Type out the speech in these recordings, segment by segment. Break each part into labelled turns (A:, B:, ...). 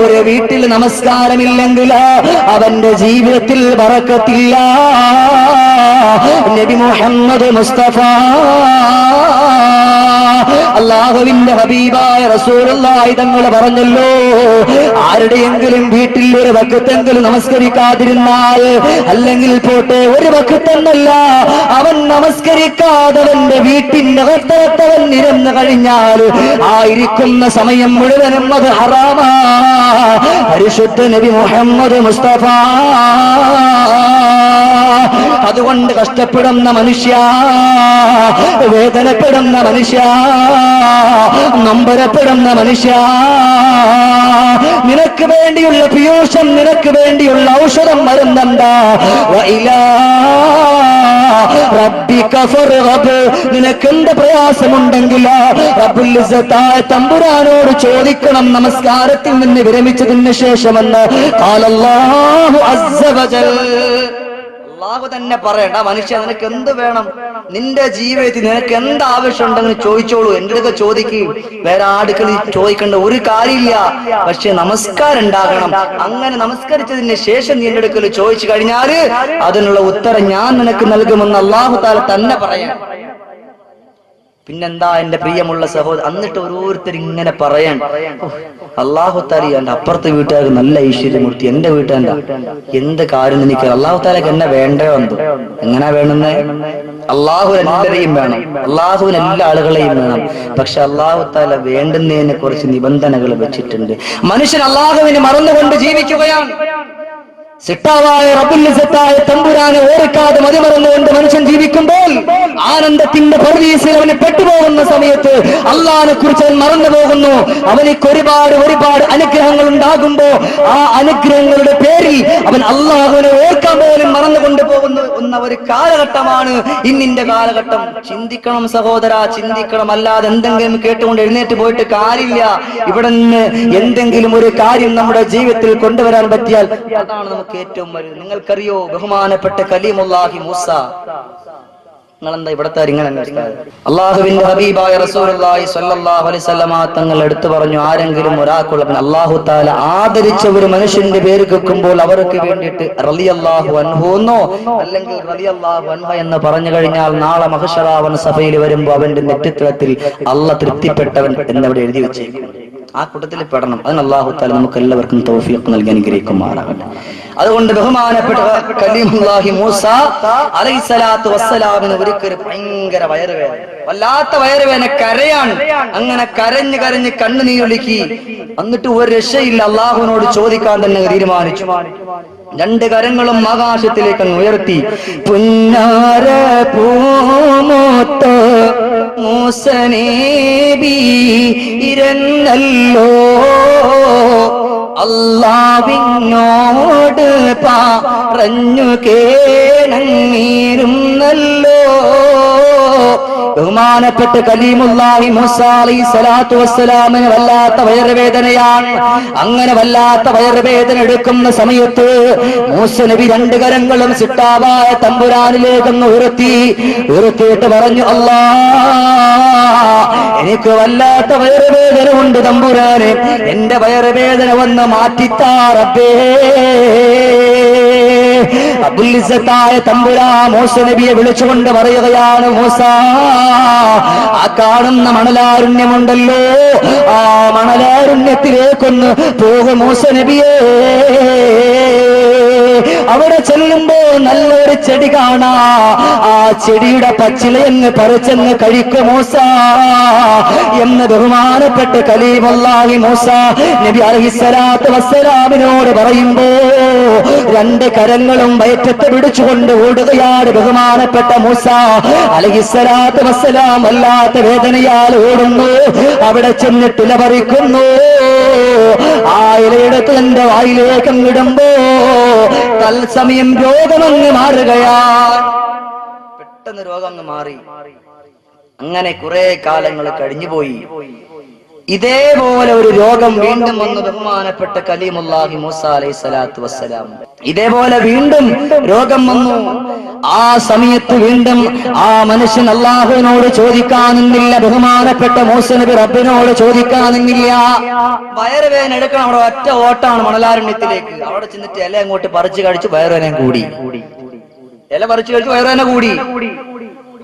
A: ഒരു വീട്ടിൽ നമസ്കാരമില്ലെങ്കിൽ അവന്റെ ജീവിതത്തിൽ ബറക്കത്തില്ല. നബി മുഹമ്മദ് മുസ്തഫ അല്ലാഹുവിന്റെ ഹബീബായ റസൂലുള്ളാഹി തങ്ങൾ പറഞ്ഞല്ലോ, ആരുടെയെങ്കിലും വീട്ടിൽ ഒരു വഖത്തെങ്കിലും നമസ്കരിക്കാതിരുന്നാൽ, അല്ലെങ്കിൽ പോട്ടെ ഒരു വഖത്തെന്നല്ല, അവൻ നമസ്കരിക്കാതവന്റെ വീട്ടിന്റെ അകത്തവൻ ഇരുന്ന് കഴിഞ്ഞാൽ ആയിരിക്കുന്ന സമയം മുഴുവനും അത് ഹറാമാ. പരിശുദ്ധ നബി മുഹമ്മദ് മുസ്തഫ. അതുകൊണ്ട് കഷ്ടപ്പെടുന്ന മനുഷ്യ, വേദനപ്പെടുന്ന മനുഷ്യ, നൊമ്പരപ്പെടുന്ന മനുഷ്യ, നിനക്ക് വേണ്ടിയുള്ള പീയൂഷം, നിനക്ക് വേണ്ടിയുള്ള ഔഷധം മരുന്നെന്താ? നിനക്ക് എന്ത് പ്രയാസമുണ്ടെങ്കിൽ റബ്ബുൽ ഇസ്സത്തായ തമ്പുരാനോട് ചോദിക്കണം നമസ്കാരത്തിൽ നിന്ന് വിരമിച്ചതിന് ശേഷമെന്ന് ഖാലല്ലാഹു അസ്സ വജൽ. അല്ലാഹു തന്നെ പറയണ്ട, മനുഷ്യ നിനക്ക് എന്ത് വേണം, നിന്റെ ജീവിതത്തിൽ നിനക്ക് എന്ത് ആവശ്യം ഉണ്ടെന്ന് ചോദിച്ചോളൂ, എന്റെ അടുക്ക ചോദിക്കും, വേറെ ആടുക്കളിൽ ചോദിക്കേണ്ട ഒരു കാര്യമില്ല. പക്ഷെ നമസ്കാരം ഉണ്ടാകണം. അങ്ങനെ നമസ്കരിച്ചതിന് ശേഷം നീ എന്റെ അടുക്കൽ ചോദിച്ചു കഴിഞ്ഞാല് അതിനുള്ള ഉത്തരം ഞാൻ നിനക്ക് നൽകുമെന്ന് അല്ലാഹു തആല തന്നെ പറയാം. പിന്നെന്താ എന്റെ പ്രിയമുള്ള സഹോദരൻ, എന്നിട്ട് ഓരോരുത്തർ ഇങ്ങനെ പറയാൻ, അല്ലാഹു തആല എന്റെ അപ്പുറത്തെ വീട്ടുകാർക്ക് നല്ല ഐശ്വര്യമൂർത്തി, എന്റെ വീട്ടുകാരുടെ എന്ത് കാര്യം എനിക്ക് അല്ലാഹു തആലക്ക് എന്നെ വേണ്ടോ എന്തോ. എങ്ങനാ വേണമെന്ന്? അല്ലാഹു എല്ലാവരെയും വേണം, അല്ലാഹുവിന് എല്ലാ ആളുകളെയും വേണം. പക്ഷെ അല്ലാഹു തആല വേണ്ടുന്നതിനെ കുറിച്ച് നിബന്ധനകൾ വെച്ചിട്ടുണ്ട്. മനുഷ്യൻ അല്ലാഹുവിനെ മറന്നുകൊണ്ട് ജീവിക്കുകയാണ്. സിട്ടാവായ റബ്ബുൽ ഇസ്സത്തായ തമ്പുരാനെ ഓർക്കാതെ മതിമറന്നുകൊണ്ട് മനുഷ്യൻ ജീവിക്കുമ്പോൾ ആനന്ദത്തിന്റെ പർദീസിൽ അവന് പെട്ടുപോകുന്ന സമയത്ത് അല്ലാഹുവിനെ കുറിച്ച് അവൻ മറന്നു പോകുന്നു. അവനിക്ക് ഒരുപാട് അനുഗ്രഹങ്ങൾ ഉണ്ടാകുമ്പോ ആ അനുഗ്രഹങ്ങളുടെ പേരിൽ അവൻ അല്ലാഹുവിനെ ഓർക്കാൻ പോലും മറന്നുകൊണ്ട് പോകുന്ന ഒരു കാലഘട്ടമാണ് ഇന്നിന്റെ കാലഘട്ടം. ചിന്തിക്കണം സഹോദര, ചിന്തിക്കണം. അല്ലാതെ എന്തെങ്കിലും കേട്ടുകൊണ്ട് എഴുന്നേറ്റ് പോയിട്ട് കാര്യമില്ല. ഇവിടെ നിന്ന് എന്തെങ്കിലും ഒരു കാര്യം നമ്മുടെ ജീവിതത്തിൽ കൊണ്ടുവരാൻ പറ്റിയാൽ അതാണ് നമുക്ക് ഏറ്റവും വലുത്. നിങ്ങൾക്കറിയോ ബഹുമാനപ്പെട്ട കലീമുല്ലാഹി മൂസ, നിങ്ങളെന്താ ഇവിടത്തെ അല്ലാഹുവിന്റെ ഹബീബായ റസൂലുള്ളാഹി സ്വല്ലല്ലാഹു അലൈഹി വസല്ലമ തങ്ങൾ എടുത്തു പറഞ്ഞു, ആരെങ്കിലും ഒരാൾക്കുള്ള അല്ലാഹു തആല ആദരിച്ച ഒരു മനുഷ്യന്റെ പേര് കേൾക്കുമ്പോൾ അവർക്ക് വേണ്ടിയിട്ട് റളിയല്ലാഹു അൻഹു എന്നോ അല്ലെങ്കിൽ റളിയല്ലാഹു അൻഹ എന്ന് പറഞ്ഞു കഴിഞ്ഞാൽ നാളെ മഹ്ശറാവൻ സഭയിൽ വരുമ്പോൾ അവന്റെ നെറ്റിത്തത്തിൽ അല്ലാഹ് തൃപ്തിപ്പെട്ടവൻ എന്നവിടെ എഴുതി വെച്ചേക്കും. ആ കൂട്ടത്തിൽ പെടണം. അതിന് അല്ലാഹു തആല നമുക്ക് എല്ലാവർക്കും തൗഫീഖ് നൽകി അനുഗ്രഹിക്കുമാറാകട്ടെ. അതുകൊണ്ട് ബഹുമാനപ്പെട്ട കലീമുല്ലാഹി മൂസ അലൈഹിസ്സലാത്തു വസ്സലാമിന് ഒരിക്കലും ഭയങ്കര വയറുവേദന, വല്ലാത്ത വയറുവേദന, കരയാണ്. അങ്ങനെ കരഞ്ഞ് കണ്ണുനീരൊഴുക്കി. എന്നിട്ട് ഒരു രക്ഷയില്ല, അല്ലാഹുവിനോട് ചോദിക്കാൻ തന്നെ തീരുമാനിച്ചു. രണ്ട് കരങ്ങളും ആകാശത്തിലേക്ക് അങ്ങ് ഉയർത്തി, പുന്നാര പൂമൂത്ത് മൂസ നബി ഇരുന്നല്ലോ, അല്ലാഹുവിനോട് പറഞ്ഞു കേണങ്ങിരുന്നല്ലോ. ബഹുമാനപ്പെട്ട കലീമുല്ലാഹി മൂസ അലൈഹിസ്സലാത്തു വസ്സലാമിന് വല്ലാത്ത വയറുവേദനയാണ്. അങ്ങനെ വല്ലാത്ത വയറുവേദന എടുക്കുന്ന സമയത്ത് മൂസ നബി രണ്ട് കരങ്ങളും സിട്ടാവായ തമ്പുരാനിലേക്കൊന്ന് ഉയർത്തിയിട്ട് പറഞ്ഞു, എനിക്ക് വല്ലാത്ത വയറുവേദന ഉണ്ട് തമ്പുരാനെ, എന്റെ വയറുവേദന വന്ന് മാറ്റിത്താ റബ്ബേ. റബ്ബുൽ ഇസ്സത്തായ തമ്പുരാൻ മൂസ നബിയെ വിളിച്ചുകൊണ്ട് പറയുകയാണ്, മൂസ, ആ കാണുന്ന മണലാരുണ്യമുണ്ടല്ലോ, ആ മണലാരുണ്യത്തിലേക്കൊന്ന് പോകും മൂസ നബിയേ. അവിടെ ചെല്ലുമ്പോ നല്ലൊരു ചെടി കാണാ, ആ ചെടിയുടെ പച്ചിലയെന്ന് പറിച്ചെന്ന് കഴിക്കും മൂസ എന്ന് ബഹുമാനപ്പെട്ട കലീമുല്ലാഹി മൂസ നബി അലൈഹിസ്സലാത്തു വസ്സലാമിനോട് പറയുമ്പോ രണ്ട് കരങ്ങളും വയറ്റത്ത് പിടിച്ചുകൊണ്ട് ഓടുകയാണ് ബഹുമാനപ്പെട്ട മൂസ അലൈഹിസ്സലാത്തു വസ്സലാം. വല്ലാത്ത വേദനയാൽ ഓടുന്നു. അവിടെ ചെന്നിട്ട് ഇല പറിക്കുന്നു. ആ ഇലയെടുത്ത് എന്റെ വായിലേക്ക് അങ്ങിടുമ്പോ തത്സമയം രോഗമങ്ങ് മാറുകയാണ്. പെട്ടെന്ന് രോഗം അങ്ങ് മാറി. അങ്ങനെ കുറെ കാലങ്ങൾ കഴിഞ്ഞുപോയി. ഇതേപോലെ ഒരു രോഗം വീണ്ടും വന്നു ബഹുമാനപ്പെട്ട കലീമുല്ലാഹി മൂസ അലൈഹി സ്വലാത്തു വസ്സലാം. ഇതേപോലെ വീണ്ടും രോഗം വന്നു. ആ സമയത്ത് വീണ്ടും ആ മനുഷ്യൻ അള്ളാഹുവിനോട് ചോദിക്കാനെന്നില്ല, ബഹുമാനപ്പെട്ട മൂസ നബി റബ്ബിനോട് ചോദിക്കാനെന്നില്ല. വയറുവേദന എടുക്കണം, അവിടെ ഒറ്റ ഓട്ടാണ് മണലാരണ്യത്തിലേക്ക്. അവിടെ ചെന്നിട്ട് ഇല അങ്ങോട്ട് പറിച്ചു കഴിച്ചു, വയറുവേദന കൂടി. ഇല പറിച്ചു കഴിച്ചു, വയറുവേദന കൂടി.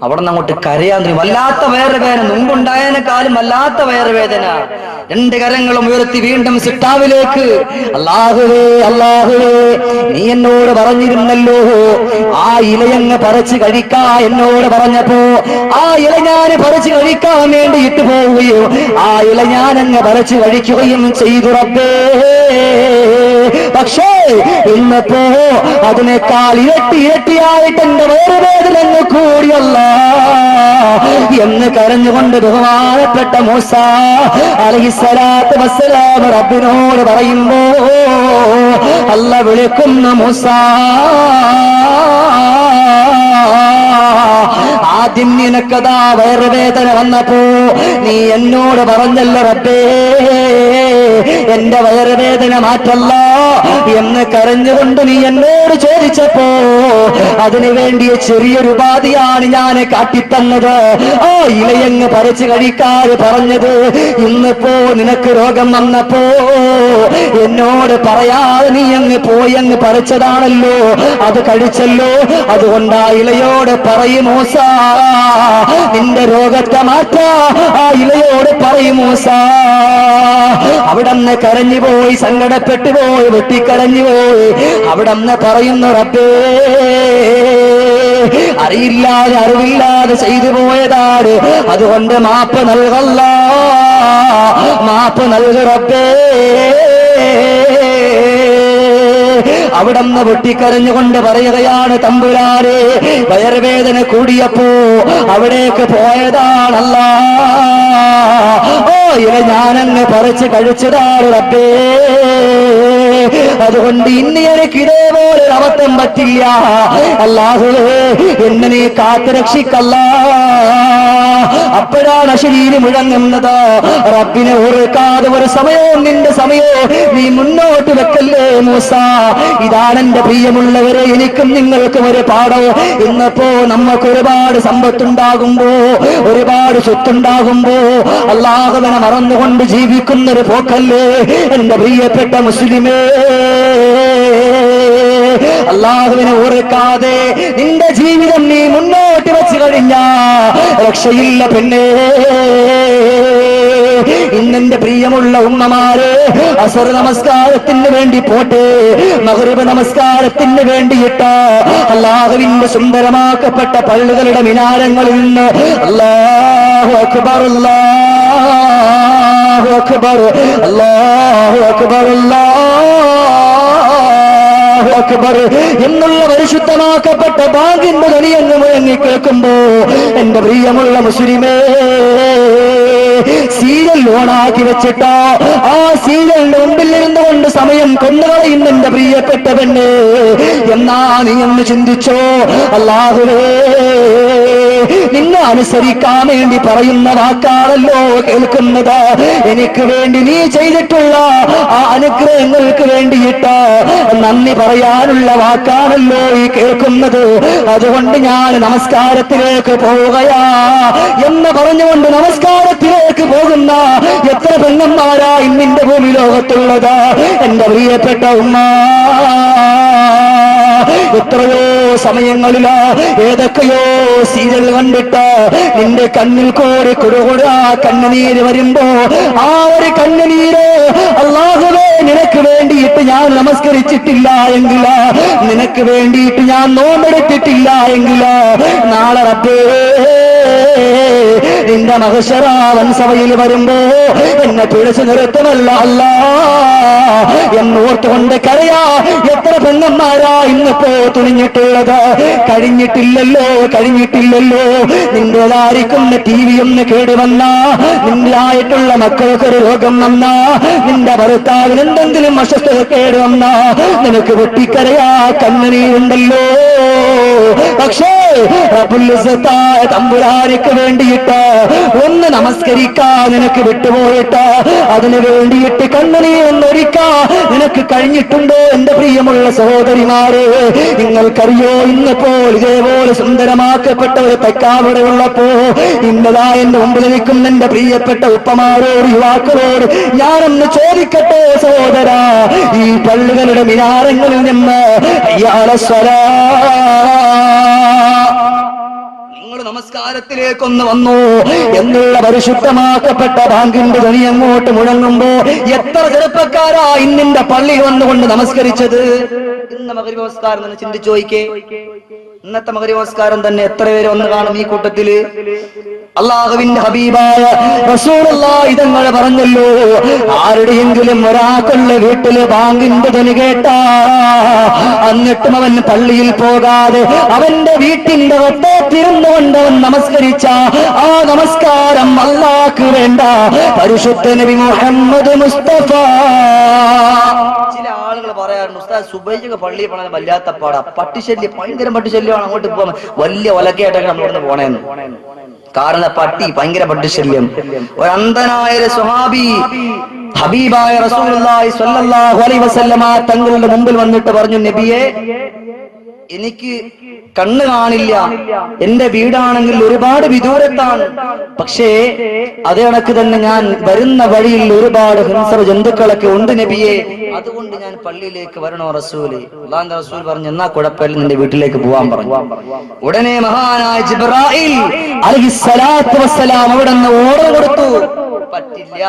A: അവിടെ നിന്ന് അങ്ങോട്ട് കരയാൻ തുടങ്ങി. വല്ലാത്ത വയറുവേദന, മുമ്പുണ്ടായതിനേക്കാളും വല്ലാത്ത വയറുവേദന. രണ്ട് കരങ്ങളും ഉയർത്തി വീണ്ടും സിട്ടാവിലേക്ക്, അല്ലാഹുവേ അല്ലാഹുവേ, നീ എന്നോട് പറഞ്ഞിരുന്നല്ലോ ആ ഇലയങ്ങ് പറിച്ചു കഴിക്കാ എന്നോട് പറഞ്ഞപ്പോ ആ ഇല ഞാൻ പറിച്ചു കഴിക്കാൻ വേണ്ടി ഇട്ടു പോവുകയോ ആ ഇല ഞാനങ്ങ് പറിച്ചു കഴിക്കുകയും ചെയ്തു റബ്ബേ. പക്ഷേ ഇന്നപ്പോ അതിനേക്കാൾ ഇരട്ടിയായിട്ട് എന്റെ വയറുവേദന കൂടിയല്ല എന്ന് കരഞ്ഞുകൊണ്ട് ബഹുമാനപ്പെട്ട മൂസ അലൈഹിസ്സലാത്തു വസ്സലാം റബ്ബിനോട് പറയുമ്പോ അല്ല വിളിക്കുന്ന മൂസ, ആദ്യം നിനക്കതാ വയറുവേദന വന്നപ്പോ നീ എന്നോട് പറഞ്ഞല്ലോ റബ്ബേ എന്റെ വയറുവേദന മാറ്റല്ല എന്ന് കരഞ്ഞുകൊണ്ട് നീ എന്നോട് ചോദിച്ചപ്പോ അതിനു വേണ്ടിയ ചെറിയൊരു ഉപാധിയാണ് ഞാൻ കാട്ടിത്തന്നത്. ആ ഇലയങ്ങ് പറിച്ചു കഴിക്കാതെ പറഞ്ഞത്. ഇന്നിപ്പോ നിനക്ക് രോഗം വന്നപ്പോ എന്നോട് പറയാതെ നീ അങ്ങ് പോയി അങ്ങ് പറിച്ചതാണല്ലോ, അത് കഴിച്ചല്ലോ. അതുകൊണ്ട് ആ ഇലയോട് പറയും മൂസ, നിന്റെ രോഗത്തെ മാറ്റാ ആ ഇലയോട് പറയും മൂസ. അവിടന്ന് കരഞ്ഞുപോയി, സങ്കടപ്പെട്ടു പോയി, വെട്ടിക്കരഞ്ഞുപോയി. അവിടന്ന് പറയുന്നു റബ്ബേ അറിയില്ലാതെ അറിവില്ലാതെ ചെയ്തു പോയതാണ്, അതുകൊണ്ട് മാപ്പ് നൽകല്ല, മാപ്പ് നൽകു റബ്ബേ. അവിടന്ന് പൊട്ടിക്കരഞ്ഞുകൊണ്ട് പറയുകയാണ്, തമ്പുരാനെ വയറുവേദന കൂടിയപ്പോ അവിടേക്ക് പോയതാണല്ല, ഓ ഇല ഞാനങ്ങ് പറിച്ച് കഴിച്ചതാണ് റബ്ബേ. അതുകൊണ്ട് ഇന്ന് എനിക്ക് ഇതേപോലെ അബദ്ധം പറ്റില്ല. അല്ലാഹുവേ എന്നെ നീ കാത്തുരക്ഷിക്കല്ല. അപ്പോഴാണ് ശരീരി മുഴങ്ങുന്നത്. റബ്ബിനെ ഓർക്കാതെ ഒരു സമയവും നിന്റെ സമയവും നീ മുന്നോട്ട് വെക്കല്ലേ മൂസ. ഇതാണ് എന്റെ പ്രിയമുള്ളവരെ, എനിക്കും നിങ്ങൾക്കും ഒരു പാഠം. ഇന്നപ്പോ നമുക്ക് ഒരുപാട് സമ്പത്തുണ്ടാകുമ്പോ, ഒരുപാട് സ്വത്തുണ്ടാകുമ്പോ അല്ലാഹുവിനെ മറന്നുകൊണ്ട് ജീവിക്കുന്നൊരു പോക്കല്ലേ എന്റെ പ്രിയപ്പെട്ട മുസ്ലിമേ. അല്ലാഹുവിനെ ഓർക്കാതെ നിന്റെ ജീവിതം നീ മുന്നോട്ട് വെച്ച് കഴിഞ്ഞാ രക്ഷയില്ല പെണ്ണേ. ഇന്നെന്റെ പ്രിയമുള്ള ഉമ്മമാരെ, അസർ നമസ്കാരത്തിന് വേണ്ടി പോട്ടെ, മഗ്രിബ് നമസ്കാരത്തിന് വേണ്ടിയിട്ട് അല്ലാഹുവിന്റെ സുന്ദരമാക്കപ്പെട്ട പള്ളികളുടെ മിനാരങ്ങളിൽ നിന്ന് അല്ലാഹു അക്ബർ അല്ലാഹു അക്ബർ അല്ലാഹു അക്ബർ അല്ലാഹു അക്ബർ എന്നുള്ള പരിശുദ്ധമാക്കപ്പെട്ട ബാങ്കിന്റെ ധ്വനിയെന്ന് മുഴങ്ങി കേൾക്കുമ്പോ എന്റെ പ്രിയമുള്ള മുസ്ലിമേ, സീരിയൽ ഓണാക്കി വെച്ചിട്ടോ ആ സീരിയലിന്റെ മുമ്പിൽ ഇരുന്നുകൊണ്ട് സമയം കൊന്നുകളയുന്ന എന്റെ പ്രിയപ്പെട്ട പെണ്ണ്, എന്നാ നീ ഒന്ന് ചിന്തിച്ചോ. അല്ലാഹുവേ നിന്നെ അനുസരിക്കാൻ വേണ്ടി പറയുന്ന വാക്കാണല്ലോ കേൾക്കുന്നത്. എനിക്ക് വേണ്ടി നീ ചെയ്തിട്ടുള്ള ആ അനുഗ്രഹങ്ങൾക്ക് വേണ്ടിയിട്ട് നന്ദി പറയാനുള്ള വാക്കാണല്ലോ ഈ കേൾക്കുന്നത്. അതുകൊണ്ട് ഞാൻ നമസ്കാരത്തിലേക്ക് പോവുകയാ എന്ന് പറഞ്ഞുകൊണ്ട് നമസ്കാരത്തിലേക്ക് പോകുന്ന എത്ര പെണ്ണന്മാരാ ഇന്നിന്റെ ഭൂമി ലോകത്തുള്ളത് എന്റെ പ്രിയപ്പെട്ട ഉമ്മ. എത്രയോ സമയങ്ങളില് ഏതൊക്കെയോ സീരിയൽ കണ്ടിട്ട് നിന്റെ കണ്ണിൽ കൂടി കുടുകുടാ കണ്ണുനീര് വരുമ്പോ ആ ഒരു കണ്ണുനീര് അല്ലാഹുവേ നിനക്ക് വേണ്ടിയിട്ട് ഞാൻ നമസ്കരിച്ചിട്ടില്ല എങ്കിൽ, നിനക്ക് വേണ്ടിയിട്ട് ഞാൻ നോമ്പെടുത്തിട്ടില്ല എങ്കിൽ നാളെ റബ്ബേ നിന്റെ മഹ്ശറാവൻ സഭയിൽ വരുമ്പോ എന്നെ പിടിച്ചു നിർത്തുമല്ല അല്ലാ എന്നോർത്തുകൊണ്ട് കരയാ എത്ര പെണ്ണന്മാരാ ഇന്നിപ്പോ തുണിഞ്ഞിട്ടുള്ളത്. കഴിഞ്ഞിട്ടില്ലല്ലോ കഴിഞ്ഞിട്ടില്ലല്ലോ. നിന്റേതായിരിക്കുന്ന TV ഒന്ന് കേടുവന്ന, നിന്റെ ആയിട്ടുള്ള മക്കൾക്കൊരു രോഗം വന്ന, നിന്റെ ഭർത്താവിന് എന്തെങ്കിലും അസ്വസ്ഥത കേടുവന്ന നിനക്ക് വെട്ടിക്കരയാ കണ്ണുനീരുണ്ടല്ലോ. പക്ഷേ റബ്ബുൽ ഇസ്സത്തായ തമ്പുരാനിക്ക് വേണ്ടിയിട്ട് ഒന്ന് നമസ്കരിക്കാൻ നിനക്ക് വിട്ടുപോയിട്ട് അതിനു വേണ്ടിയിട്ട് കണ്ണുനീരൊന്നൊരിക്കാൻ നിനക്ക് കഴിഞ്ഞിട്ടുണ്ടോ എന്റെ പ്രിയമുള്ള സഹോദരിമാരെ? നിങ്ങൾക്കറിയോ, ഇന്നിപ്പോൾ ഇതേപോലെ സുന്ദരമാക്കപ്പെട്ട ഒരു തെക്കാവിടെ ഉള്ളപ്പോ ഇന്നതാ എന്റെ മുമ്പിൽ നിൽക്കുന്ന എന്റെ പ്രിയപ്പെട്ട ഉപ്പമാരോട് യുവാക്കളോട് ഞാനൊന്ന് ചോദിക്കട്ടെ സഹോദരാ, ഈ പള്ളികളുടെ മിനാരങ്ങളിൽ നിന്ന് നമസ്കാരത്തിലേക്കൊന്ന് വന്നു എന്നുള്ള പരിശുദ്ധമാക്കപ്പെട്ട ബാങ്കിന്റെ ധ്വനി അങ്ങോട്ട് മുഴങ്ങുമ്പോ എത്ര ചെറുപ്പക്കാരാ ഇന്നിന്റെ പള്ളിയിൽ വന്നുകൊണ്ട് നമസ്കരിച്ചത്? ഇന്ന് മഗ്‌രിബ് നമസ്കാരം തന്നെ ചിന്തിച്ചു നോക്കിക്കേ. ഇന്നത്തെ മഗ്‌രിബ് നമസ്കാരം തന്നെ എത്ര പേര് വന്ന് കാണും ഈ കൂട്ടത്തില്? അള്ളാഹുവിന്റെ ഹബീബായ റസൂലുള്ളാഹി തങ്ങൾ പറഞ്ഞല്ലോ, ആരുടെയെങ്കിലും ഒരാൾക്കുള്ള വീട്ടില് ബാങ്കിന്റെ ധ്വനി കേട്ടാ എന്നിട്ടും അവൻ പള്ളിയിൽ പോകാതെ അവന്റെ വീട്ടിന്റെ ഒത്തേത്തിരുന്നുകൊണ്ട് അവൻ നമസ്കരിച്ച ആ നമസ്കാരം അല്ലാഹ്ക്ക് വേണ്ട പരിശുദ്ധ നബി മുഹമ്മദ് മുസ്തഫ. ചില ആളുകൾ പറയാറുണ്ട്, ഉസ്താദ് സുബൈക്ക് പള്ളിയിൽ പോകാൻ വല്ലാത്ത പാടാ, പട്ടിശല്യം, ഭയങ്കര പട്ടിശല്യമാണ്, അങ്ങോട്ട് പോകാൻ വലിയ ഒലക്കയായിട്ടൊക്കെ നമ്മളിവിടെ പോണേന്ന്. കാരണം പട്ടി ഭയങ്കര പട്ടിശല്യം. ഒരു അന്ധനായ സ്വഹാബി ഹബീബായ റസൂലുള്ളാഹി സ്വല്ലല്ലാഹു അലൈഹി വസല്ലമ തങ്ങളുടെ മുമ്പിൽ വന്നിട്ട് പറഞ്ഞു, നബിയെ, എനിക്ക് കണ്ണ് കാണില്ല, എന്റെ വീടാണെങ്കിൽ ഒരുപാട് വിദൂരത്താണ്, പക്ഷേ അതേ കണക്ക് തന്നെ ഞാൻ വരുന്ന വഴിയിൽ ഒരുപാട് ഹിംസ്ര ജന്തുക്കളൊക്കെ ഉണ്ട് നബിയെ, അതുകൊണ്ട് ഞാൻ പള്ളിയിലേക്ക് വരണോ റസൂല്? അല്ലാഹുവിന്റെ റസൂൽ പറഞ്ഞു, എന്നാ കുഴപ്പമില്ല, നിന്റെ വീട്ടിലേക്ക് പോവാൻ പറഞ്ഞു. ഉടനെ മഹാനായ ജിബ്രായിൽ അലൈഹിസ്സലാത്തു വസ്സലാം അവിടെ നിന്ന് ഓർഡർ കൊടുത്തു, പറ്റില്ല,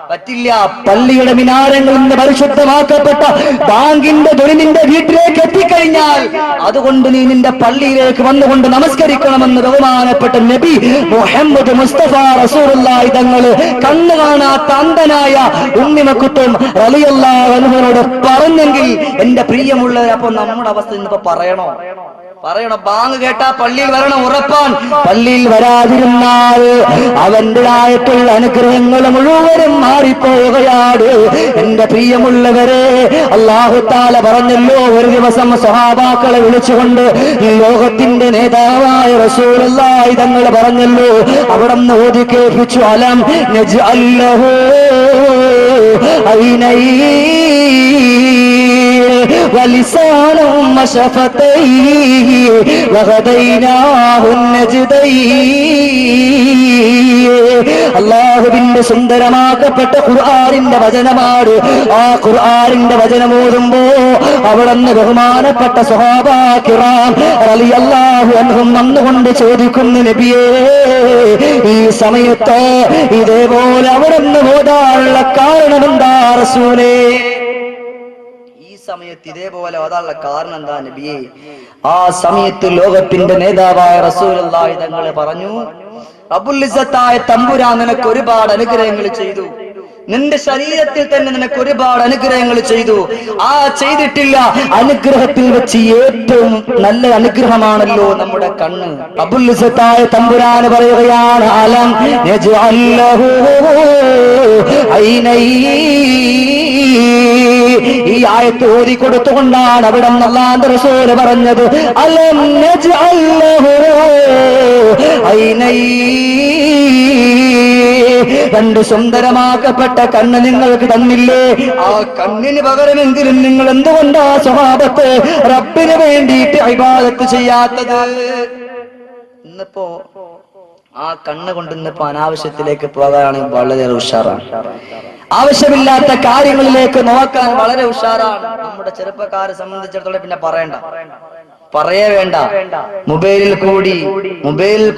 A: പറ്റില്ല, പള്ളിയുടെ മിനാരങ്ങളിൽ നിന്ന് പരിശുദ്ധമാക്കപ്പെട്ട ബാങ്കിന്റെ ധ്വനി നിന്റെ വീട്ടിലേക്ക് എത്തിക്കഴിഞ്ഞാൽ അതുകൊണ്ട് നീ നിന്റെ പള്ളിയിലേക്ക് വന്നുകൊണ്ട് നമസ്കരിക്കണമെന്ന് ബഹുമാനപ്പെട്ട നബി മുഹമ്മദ് മുസ്തഫ റസൂലുള്ളാഹി തങ്ങൾ കണ്ണു കാണാത്ത അന്ധനായ ഉമ്മി മക്തും റളിയല്ലാഹു അൻഹുവിനോട് പറഞ്ഞെങ്കിൽ എന്റെ പ്രിയമുള്ളവർ, അപ്പൊ നമ്മുടെ അവസ്ഥ ഇന്നിപ്പോ പറയണോ? ബാങ്ക് കേട്ടാ പള്ളിയിൽ വരണം, ഉറപ്പാൻ. പള്ളിയിൽ വരാതിരുന്നാൽ അവന്റേതായിട്ടുള്ള അനുഗ്രഹങ്ങൾ മുഴുവനും മാറിപ്പോവുകയാണ്. എന്റെ പ്രിയമുള്ളവരെ, അല്ലാഹു തആല പറഞ്ഞല്ലോ, ഒരു ദിവസം സ്വഹാബാക്കളെ വിളിച്ചുകൊണ്ട് ലോകത്തിന്റെ നേതാവായ റസൂലുള്ളാഹി തങ്ങൾ പറഞ്ഞല്ലോ, അവിടെ നിന്ന് ഓതി കേൾപ്പിച്ചു, അലം നജ്അൽ ലഹു ഐനൈൻ വലിസാനം വശഫതൈൻ വഹദൈനാഹു നജ്ദൈൻ. അല്ലാഹുവിന്റെ സുന്ദരമാക്കപ്പെട്ട ഖുർആനിന്റെ വചനമാണ്. ആ ഖുർആനിന്റെ വചനം ഓതുമ്പോ അവിടുന്ന് ബഹുമാനപ്പെട്ട സ്വഹാബാ കിറാം റളിയല്ലാഹു അൻഹും വന്നുകൊണ്ട് ചോദിക്കുന്നു, നബിയേ, ഈ സമയത്ത് ഇതേപോലെ അവിടുന്ന് ഓതാനുള്ള കാരണമെന്താ റസൂലേ? സമയത്ത് ഇതേപോലെ ഓതാനുള്ള കാരണം എന്താ നബിയെ? ആ സമയത്ത് ലോകത്തിന്റെ നേതാവായ റസൂലുള്ളാഹി തങ്ങൾ പറഞ്ഞു, റബ്ബുൽ ഇസ്സത്തായ തമ്പുരാൻ നിനക്ക് ഒരുപാട് അനുഗ്രഹങ്ങൾ ചെയ്തു, നിന്റെ ശരീരത്തിൽ തന്നെ നിനക്ക് ഒരുപാട് അനുഗ്രഹങ്ങൾ ചെയ്തു. ആ ചെയ്തിട്ടില്ല അനുഗ്രഹത്തിൽ വെച്ച് ഏറ്റവും നല്ല അനുഗ്രഹമാണല്ലോ നമ്മുടെ കണ്ണ്. റബ്ബുൽ ഇസ്സത്തായ തമ്പുരാൻ പറയുകയാണ്, അലം നജ്അൽ ലഹു ഐനൈൻ. ഈ ആയത്ത് ഓതി കൊടുത്തുകൊണ്ടാണ് അവിടെ അല്ലാഹുവിന്റെ റസൂൽ പറഞ്ഞത്, അലം നജ്അൽ ലഹു ഐനൈൻ. രണ്ട് സുന്ദരമാക്കപ്പെട്ട കണ്ണ് നിങ്ങൾക്ക് തന്നില്ലേ? ആ കണ്ണിന് പകരമെങ്കിലും നിങ്ങൾ എന്തുകൊണ്ടാ സ്വഹാബത്ത് റബ്ബിന് വേണ്ടിയിട്ട് ഇബാദത്ത് ചെയ്യാത്തത്? ഇന്നിപ്പോ ആ കണ്ണ് കൊണ്ട് ഇന്നിപ്പോ അനാവശ്യത്തിലേക്ക് പോകാനാണെങ്കിൽ വളരെ ഉഷാറാണ്. ആവശ്യമില്ലാത്ത കാര്യങ്ങളിലേക്ക് നോക്കാൻ വളരെ ഉഷാറാണ്. നമ്മുടെ ചെറുപ്പക്കാരെ സംബന്ധിച്ചിടത്തോളം പിന്നെ പറയേ വേണ്ട. മൊബൈലിൽ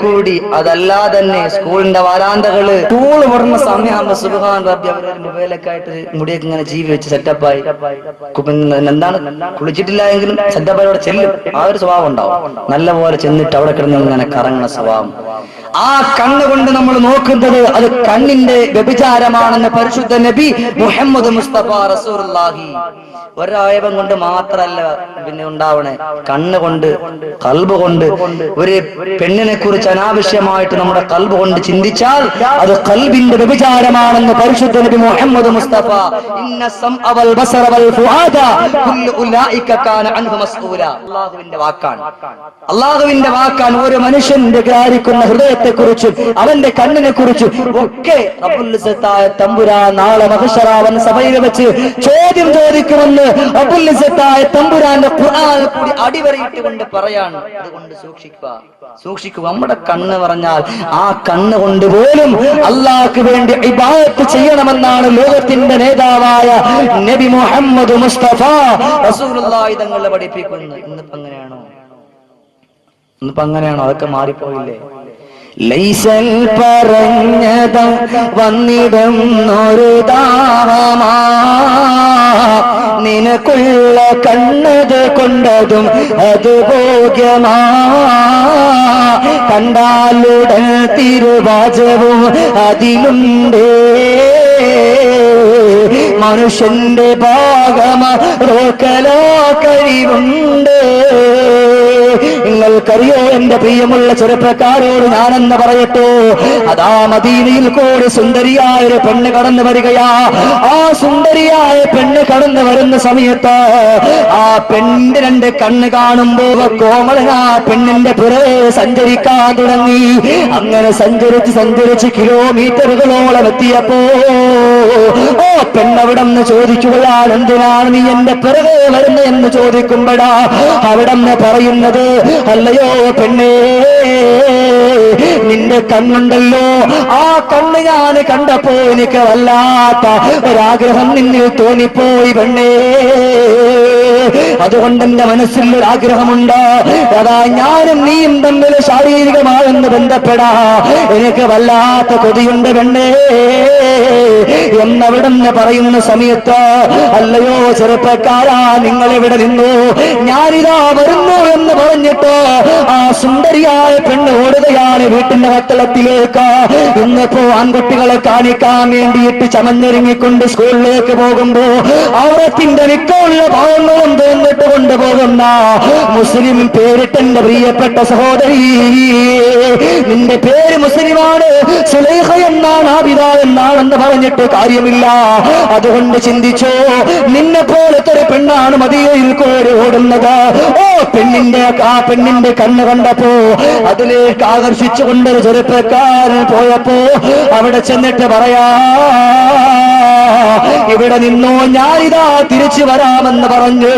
A: കൂടി അതല്ലാതെ തന്നെ സ്കൂളിന്റെ വാരാന്തകള്, സ്കൂൾ വിടുന്ന സമയമാകുമ്പോ സുബ്ഹാൻ റബ്ബി അവരൊരു മൊബൈലൊക്കെ ആയിട്ട് മുടിയൊക്കെ ഇങ്ങനെ ജീവി വെച്ച് സെറ്റപ്പായി, എന്താണ് കുളിച്ചിട്ടില്ല എങ്കിലും സെറ്റപ്പായി അവിടെ ചെല്ലും. ആ ഒരു സ്വഭാവം ഉണ്ടാവും. നല്ല പോലെ ചെന്നിട്ട് അവിടെ കിടന്ന് ഇങ്ങനെ കറങ്ങുന്ന സ്വഭാവം. ആ കണ്ണുകൊണ്ട് നമ്മൾ നോക്കുന്നത് അത് കണ്ണിന്റെ വ്യഭിചാരമാണെന്ന് പരിശുദ്ധ നബി മുഹമ്മദ് മുസ്തഫ റസൂലുള്ളാഹി. ഒരവയവം കൊണ്ട് മാത്രല്ല പിന്നെ ഉണ്ടാവണേ, കണ്ണ് കൽബ് കൊണ്ട് ഒരു പെണ്ണിനെ കുറിച്ച് അനാവശ്യമായിട്ട് നമ്മുടെ കൽബ് കൊണ്ട് ചിന്തിച്ചാൽ അത് കൽബിന്റെ വ്യഭിചാരമാണെന്ന് പരിശുദ്ധ നബി മുഹമ്മദ് മുസ്തഫ ഇന്ന സംഅ വൽ ബസറ വൽ ഫുആദ കുല്ലു ഉലൈക കാന അൻഹു മസ്ഊല. അല്ലാഹുവിന്റെ വാക്കാണ്. ഒരു മനുഷ്യന്റെ ഗ്രാഹിക്കുന്ന ഹൃദയത്തെക്കുറിച്ചും അവന്റെ കണ്ണിനെ കുറിച്ചും ഒക്കെ റബ്ബുൽ ഇസ്സത്തായ തമ്പുരാൻ നാളെ മഹ്ശറാവൻ സഭയിൽ വെച്ച് ചോദ്യം ചോദിക്കുമെന്ന് റബ്ബുൽ ഇസ്സത്തായ തമ്പുരാന്റെ ഖുർആനിൽ കൂടി അടിവരയിട്ടുകൊണ്ട് പറയാണ്. അതുകൊണ്ട് സൂക്ഷിക്കുക. നമ്മുടെ കണ്ണ് പറഞ്ഞാൽ ആ കണ്ണ് കൊണ്ട് പോലും അല്ലാഹുവിന് വേണ്ടി ഇബാദത്ത് ചെയ്യണമെന്നാണ് ലോകത്തിന്റെ നേതാവായ നബി മുഹമ്മദ് മുസ്തഫ റസൂലുള്ളാഹി തങ്ങളെ പഠിപ്പിക്കുന്നത്. ഇന്നിപ്പോ അങ്ങനെയാണോ? അതൊക്കെ മാറിപ്പോയില്ലേ? ലൈസൽ പറഞ്ഞതും വന്നിടുന്നൊരു ദാഹമാ, നിനക്കുള്ള കണ്ണത് കൊണ്ടതും അത് ഭോഗ്യമാ, കണ്ടാലുടൻ തിരുവാചവും അതിലുണ്ടേ, മനുഷ്യന്റെ ഭാഗമാ റോക്കലോ കഴിവുണ്ട്. നിങ്ങൾക്കറിയോ എന്റെ പ്രിയമുള്ള ചെറുപ്പക്കാരോട് ഞാനെന്ന് പറയട്ടോ, അതാ മദീനയിൽ കൂടി സുന്ദരിയായ ഒരു പെണ്ണ് കടന്നു വരികയാ. ആ സുന്ദരിയായ പെണ്ണ് കടന്നു വരുന്ന സമയത്ത് ആ പെണ്ണിന്റെ രണ്ട് കണ്ണ് കാണുമ്പോ കോമളൻ ആ പെണ്ണിന്റെ പുറകെ സഞ്ചരിക്കാൻ തുടങ്ങി. അങ്ങനെ സഞ്ചരിച്ച് കിലോമീറ്ററുകളോളം എത്തിയപ്പോ ഓ പെണ്ണവിടന്ന് ചോദിക്കുകയാണ്, എന്തിനാണ് നീ എന്റെ പിറകെ വരുന്നത് എന്ന് ചോദിക്കുമ്പോഴാ അവിടന്ന് പറയുന്നത്, അല്ലയോ പെണ്ണേ, നിന്റെ കണ്ണുണ്ടല്ലോ, ആ കണ്ണ് ഞാൻ കണ്ടപ്പോ എനിക്ക് വല്ലാത്ത ഒരാഗ്രഹം നിന്നിൽ തോന്നിപ്പോയി പെണ്ണേ. അതുകൊണ്ട് എന്റെ മനസ്സിൽ ഒരു ആഗ്രഹമുണ്ട്, അതാ ഞാനും നീയും തമ്മിൽ ശാരീരികമായെന്ന് ബന്ധപ്പെടാ എനിക്ക് വല്ലാത്ത കൊതിയുണ്ട് പെണ്ണേ എന്നവിടെന്ന് പറയുന്ന സമയത്ത്, അല്ലയോ ചെറുപ്പക്കാരാ, നിങ്ങൾ ഇവിടെ നിന്നു, ഞാനിതാ വരുന്നു എന്ന് പറഞ്ഞിട്ട് ആ സുന്ദരിയായ പെണ്ണ് ഓടുകയാണ് വീട്ടിന്റെ വത്തളത്തിലേക്ക്. ഇന്നിപ്പോ ആൺകുട്ടികളെ കാണിക്കാൻ വേണ്ടിയിട്ട് ചമഞ്ഞൊരുങ്ങിക്കൊണ്ട് സ്കൂളിലേക്ക് പോകുമ്പോ അവരത്തിന്റെ മിക്കുള്ള ഭാവങ്ങളും തോന്നിട്ട് കൊണ്ടുപോകുന്ന മുസ്ലിം പേരിട്ടെന്റെ പ്രിയപ്പെട്ട സഹോദരി, നിന്റെ പേര് മുസ്ലിമാണ്, സുലൈഖ എന്നാണ്, ആബിദ എന്നാണെന്ന് പറഞ്ഞിട്ട് കാര്യമില്ല. അതുകൊണ്ട് ചിന്തിച്ചോ, നിന്നെ പോലത്തെ ഒരു പെണ്ണാണ് മദീനയിൽ കൂടി ഓടുന്നത്. ഓ പെണ്ണിന്റെ കണ്ണ് കണ്ടപ്പോ അതിലേക്ക് ആകർഷിച്ചുകൊണ്ടൊരു ചെറുപ്പക്കാരൻ പോയപ്പോ അവിടെ ചെന്നിട്ട് പറയാ, ഇവിടെ നിന്നോ, ഞാനിതാ തിരിച്ചു വരാമെന്ന് പറഞ്ഞ്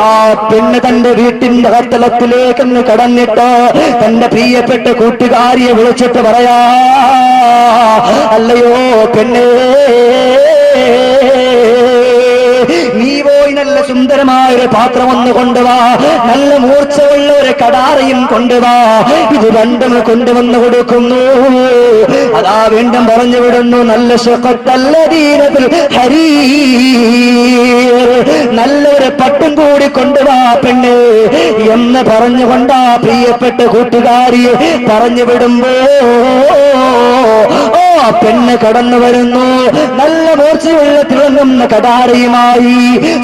A: ആ പെണ്ണ് തന്റെ വീട്ടിന്റെ കത്തളത്തിലേക്കൊന്ന് കടന്നിട്ട് തന്റെ പ്രിയപ്പെട്ട കൂട്ടുകാരിയെ വിളിച്ചിട്ട് പറയാ, അല്ലയോ പെണ്ണേ, നീ പോയി നല്ല സുന്ദരമായ ഒരു പാത്രം ഒന്ന് കൊണ്ടുവാ, നല്ല മൂർച്ചയുള്ള ഒരു കടാറയും കൊണ്ടുവാ, ഇത് രണ്ടും കൊണ്ടുവന്ന് കൊടുക്കുന്നു. അതാ വീണ്ടും പറഞ്ഞു വിടുന്നു, നല്ല ശഖത്തല്ലദീനബിൽ ഹരീർ, നല്ലൊരു പട്ടും കൂടി കൊണ്ടുവാ പെണ്ണ് എന്ന് പറഞ്ഞുകൊണ്ടാ പ്രിയപ്പെട്ട കൂട്ടുകാരിയെ പറഞ്ഞു വിടുമ്പോ ഓ പെണ്ണ് കടന്നു വരുന്നു. നല്ല മൂർച്ചയുള്ള തിളങ്ങുന്ന കടാരയുമായി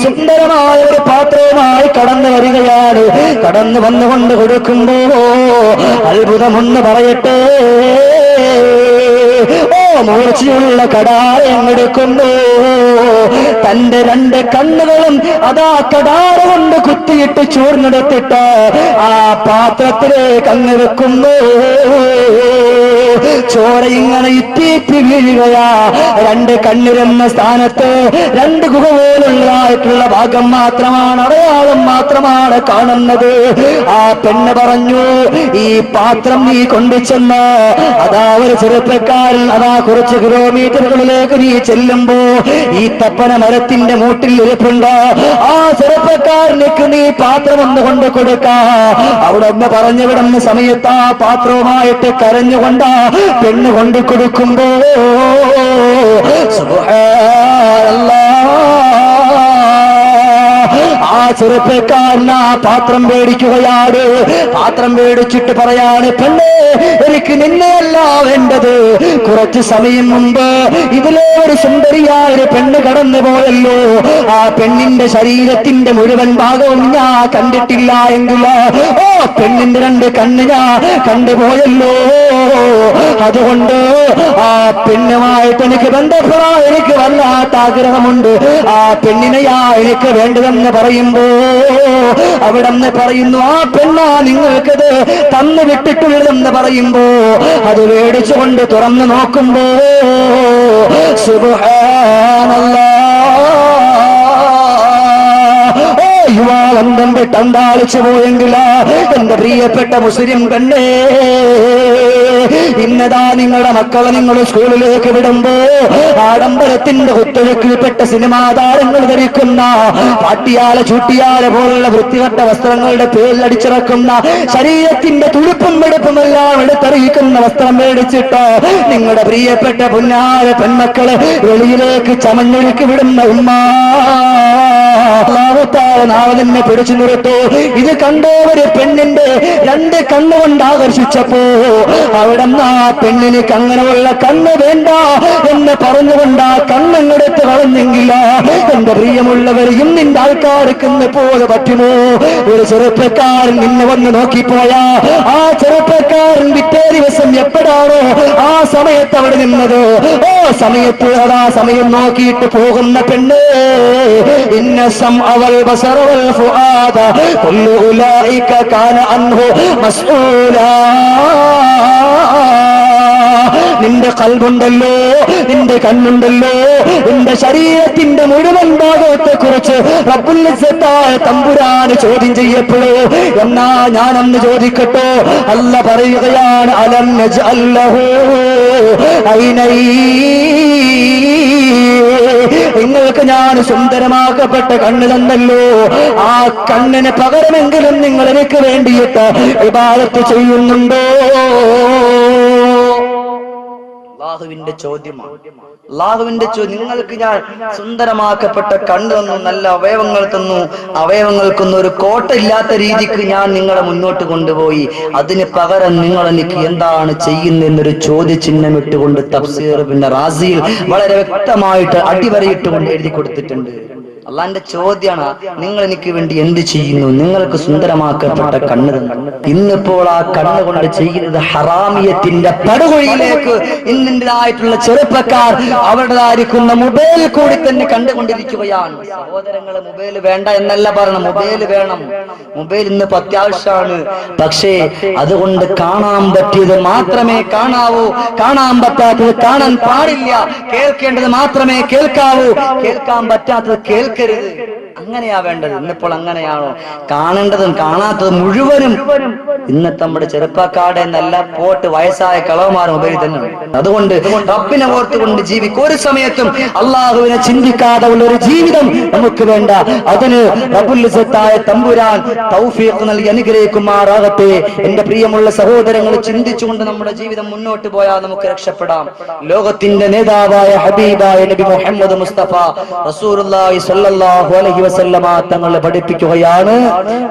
A: സുന്ദരമായ ഒരു പാത്രവുമായി കടന്നു വരികയാണ്. കടന്നു വന്നുകൊണ്ട് കൊടുക്കുമ്പോ അത്ഭുതമൊന്ന് പറയട്ടെ, ഓ മൂർച്ചയുള്ള കടാരം എടുക്കുന്നു. തന്റെ രണ്ട് കണ്ണുകളും അതാ കടാര കൊണ്ട് കുത്തിയിട്ട് ചൂർന്നെടുത്തിട്ട് ആ പാത്രത്തിലേക്ക് അങ്ങ് വെക്കുന്നു. ചോര ഇങ്ങനെ ഇറ്റിയിട്ട് വീഴുകയാ. രണ്ട് കണ്ണിരുന്ന സ്ഥാനത്ത് രണ്ട് ഗുഹ പോലുള്ളതായിട്ടുള്ള ഭാഗം മാത്രമാണ്, അടയാളം മാത്രമാണ് കാണുന്നത്. ആ പെണ്ണ് പറഞ്ഞു, ഈ പാത്രം നീ കൊണ്ടുചെന്ന് അതാ ഒരു ചെറുപ്പക്കാരൻ അതാ കുറച്ച് കിലോമീറ്ററുകളിലേക്ക് നീ ചെല്ലുമ്പോ ഈ തപ്പന മരത്തിന്റെ മൂട്ടിൽ ഇരിപ്പുണ്ട്. ആ ചെറുപ്പക്കാരനേക്ക് നീ പാത്രം ഒന്ന് കൊണ്ട് കൊടുക്ക. അവിടെ ഒന്ന് പറഞ്ഞു വിടുന്ന സമയത്ത് ആ പാത്രവുമായിട്ട് കരഞ്ഞുകൊണ്ട് പെണ്ണ് കൊണ്ട് കൊടുക്കുമ്പോ സുബ്ഹാനല്ലാഹ്, ആ ചെറുപ്പക്കാരൻ ആ പാത്രം മേടിക്കുകയാണ്. പാത്രം മേടിച്ചിട്ട് പറയാണ്, പെണ്ണേ എനിക്ക് നിന്നെയല്ല വേണ്ടത്. കുറച്ചു സമയം മുമ്പ് ഇതിലെ ഒരു സുന്ദരിയായ ഒരു പെണ്ണ് കടന്നു പോയല്ലോ. ആ പെണ്ണിന്റെ ശരീരത്തിന്റെ മുഴുവൻ ഭാഗവും ഞാൻ കണ്ടിട്ടില്ല എങ്കിലോ ഓ പെണ്ണിന്റെ 2 കണ്ണ് ഞാൻ കണ്ടുപോയല്ലോ. അതുകൊണ്ട് ആ പെണ്ണുമായിട്ട് എനിക്ക് ബന്ധപ്പെടാൻ എനിക്ക് വല്ലാത്ത ആഗ്രഹമുണ്ട്. ആ പെണ്ണിനെയാ എനിക്ക് വേണ്ടതെന്ന് പറയുമ്പോ അവിടെ നിന്ന് പറയുന്നു, ആ പെണ്ണാ നിങ്ങൾക്കത് തന്നു വിട്ടിട്ടുള്ളതെന്ന് പറയുമ്പോ അത് മേടിച്ചുകൊണ്ട് തുറന്നു നോക്കുമ്പോ സുബ്ഹാനല്ലാഹ്, യുവാവന്തം വിട്ടന്താളിച്ചു പോയെങ്കില എന്റെ പ്രിയപ്പെട്ട മുസ്ലിം പെണ്ണേ, ഇന്നതാ നിങ്ങളുടെ മക്കളെ നിങ്ങൾ സ്കൂളിലേക്ക് വിടുമ്പോ ആഡംബരത്തിന്റെ ഒത്തൊഴുക്കിൽപ്പെട്ട സിനിമാ താരങ്ങൾ ധരിക്കുന്ന പാട്ടിയാല ചൂട്ടിയാല പോലുള്ള വൃത്തികെട്ട വസ്ത്രങ്ങളുടെ പേരിൽ അടിച്ചിറക്കുന്ന ശരീരത്തിന്റെ തുടുപ്പും വെടുപ്പുമെല്ലാം എടുത്തറിയിക്കുന്ന വസ്ത്രം മേടിച്ചിട്ട് നിങ്ങളുടെ പ്രിയപ്പെട്ട പുന്നാര പെൺമക്കളെ വെളിയിലേക്ക് ചമഞ്ഞൊഴുക്കി വിടുന്ന ഉമ്മ നാവലിനെ പിടിച്ചു നിർത്തൂ. ഇത് കണ്ടവര് പെണ്ണിന്റെ 2 കണ്ണുകൊണ്ട് ആകർഷിച്ചപ്പോ അവിടെ ആ പെണ്ണിന് അങ്ങനെയുള്ള കണ്ണ് വേണ്ട എന്ന് പറഞ്ഞുകൊണ്ട് ആ കണ്ണെടുത്ത് കളഞ്ഞെങ്കില എന്റെ പ്രിയമുള്ളവർ ഇന്നിന്റെ ആൾക്കാർക്ക് ഇന്ന് പോലെ പറ്റുമോ? ഒരു ചെറുപ്പക്കാരൻ നിന്നെ വന്ന് നോക്കിപ്പോയാ ആ ചെറുപ്പക്കാരൻ പിറ്റേ ദിവസം എപ്പോഴാണോ ആ സമയത്ത് അവിടെ നിന്നത് ഓ സമയത്ത് അതാ സമയം നോക്കിയിട്ട് പോകുന്ന പെണ്ണ് ഇന്ന അവൽ ബസറവൽ ഫുആദ കുല്ലു ഉലൈക കാന അൻഹു മസ്ഊലാ. നിന്റെ കൽബുണ്ടല്ലോ, നിന്റെ കണ്ണുണ്ടല്ലോ, നിന്റെ ശരീരത്തിന്റെ മുഴുവൻ ഭാഗത്തെ കുറിച്ച് റബ്ബുൽ ഇസ്സത്തായ തമ്പുരാന് ചോദ്യം ചെയ്യപ്പെടൂ. എന്നാ ഞാനൊന്ന് ചോദിക്കട്ടോ, അല്ല പറയുകയാണ്, അലം നജ്അൽ ലഹു ഐനൈൻ, നിങ്ങൾക്ക് ഞാൻ സുന്ദരമാക്കപ്പെട്ട കണ്ണ് തന്നല്ലോ. ആ കണ്ണിന് പകരമെങ്കിലും നിങ്ങൾ എനിക്ക് വേണ്ടിയിട്ട് ഇബാദത്ത് ചെയ്യുന്നുണ്ടോ? അല്ലാഹുവിന്റെ ചോദ്യമാണ്. അല്ലാഹുവിന്റെ ചോദ്യം, നിങ്ങൾക്ക് ഞാൻ സുന്ദരമാക്കപ്പെട്ട കണ്ണ് തന്നു, നല്ല അവയവങ്ങൾ തന്നു, അവയവങ്ങൾക്കൊന്നും ഒരു കോട്ട ഇല്ലാത്ത രീതിക്ക് ഞാൻ നിങ്ങളെ മുന്നോട്ട് കൊണ്ടുപോയി, അതിന് പകരം നിങ്ങൾ എനിക്ക് എന്താണ് ചെയ്യുന്നതെന്നൊരു ചോദ്യചിഹ്നം ഇട്ടുകൊണ്ട് തഫ്സീർ പിന്നെ റാസിയിൽ വളരെ വ്യക്തമായിട്ട് അടിവരയിട്ടുകൊണ്ട് എഴുതി കൊടുത്തിട്ടുണ്ട്. അള്ളാന്റെ ചോദ്യമാണ്, നിങ്ങൾ എനിക്ക് വേണ്ടി എന്ത് ചെയ്യുന്നു? നിങ്ങൾക്ക് സുന്ദരമാക്കപ്പെട്ട കണ്ണ് തന്നു. ഇന്നിപ്പോൾ ആ കണ്ണ് കൊണ്ട് ചെയ്യുന്നത് ഹറാമിയത്തിന്റെ പടുകുഴിയിലേക്ക് ഇന്നിൻ്റെതായിട്ടുള്ള ചെറുപ്പക്കാർ അവരുടേതായിരിക്കുന്ന മൊബൈൽ കൂടി തന്നെ കണ്ടുകൊണ്ടിരിക്കുകയാണ്. സഹോദരങ്ങളെ, മൊബൈൽ വേണ്ട എന്നല്ല പറയണം, മൊബൈൽ വേണം. മൊബൈൽ ഇന്നിപ്പോ അത്യാവശ്യമാണ്. പക്ഷേ അതുകൊണ്ട് കാണാൻ പറ്റിയത് മാത്രമേ കാണാവൂ, കാണാൻ പറ്റാത്തത് കാണാൻ പാടില്ല, കേൾക്കേണ്ടത് മാത്രമേ കേൾക്കാവൂ, കേൾക്കാൻ പറ്റാത്തത് കേൾക്കരുത്. അങ്ങനെയാ വേണ്ടത്. ഇന്നിപ്പോൾ അങ്ങനെയാണോ? കാണേണ്ടതും കാണാത്തതും മുഴുവനും ഇന്നത്തെ നമ്മുടെ ചെറുപ്പക്കാരുടെ എന്നല്ല പോട്ട് വയസ്സായ കളവന്മാർ മൊബൈൽ തന്നെ. അതുകൊണ്ട് റബ്ബിനെ ഓർത്തുകൊണ്ട് ജീവിക്കും. ഒരു സമയത്തും അള്ളാഹുവിനെ ചിന്തിക്കാതെ ഉള്ള ഒരു ജീവിതം നമുക്ക് വേണ്ട. അതിന് റബ്ബുൽ ഇസ്സത്തായ തമ്പുരാൻ തൗഫീഖ് നൽകി അനുഗ്രഹിക്കുമാറാകട്ടെ. എന്റെ പ്രിയമുള്ള സഹോദരങ്ങൾ, ചിന്തിച്ചുകൊണ്ട് നമ്മുടെ ജീവിതം മുന്നോട്ട് പോയാൽ നമുക്ക് രക്ഷപ്പെടാം. ലോകത്തിന്റെ നേതാവായ ഹബീബായ നബി മുഹമ്മദ് മുസ്തഫ റസൂലുള്ളാഹി സ്വല്ലല്ലാഹു അലൈഹി വസല്ലമ തങ്ങൾ പഠിപ്പിക്കുകയാണ്,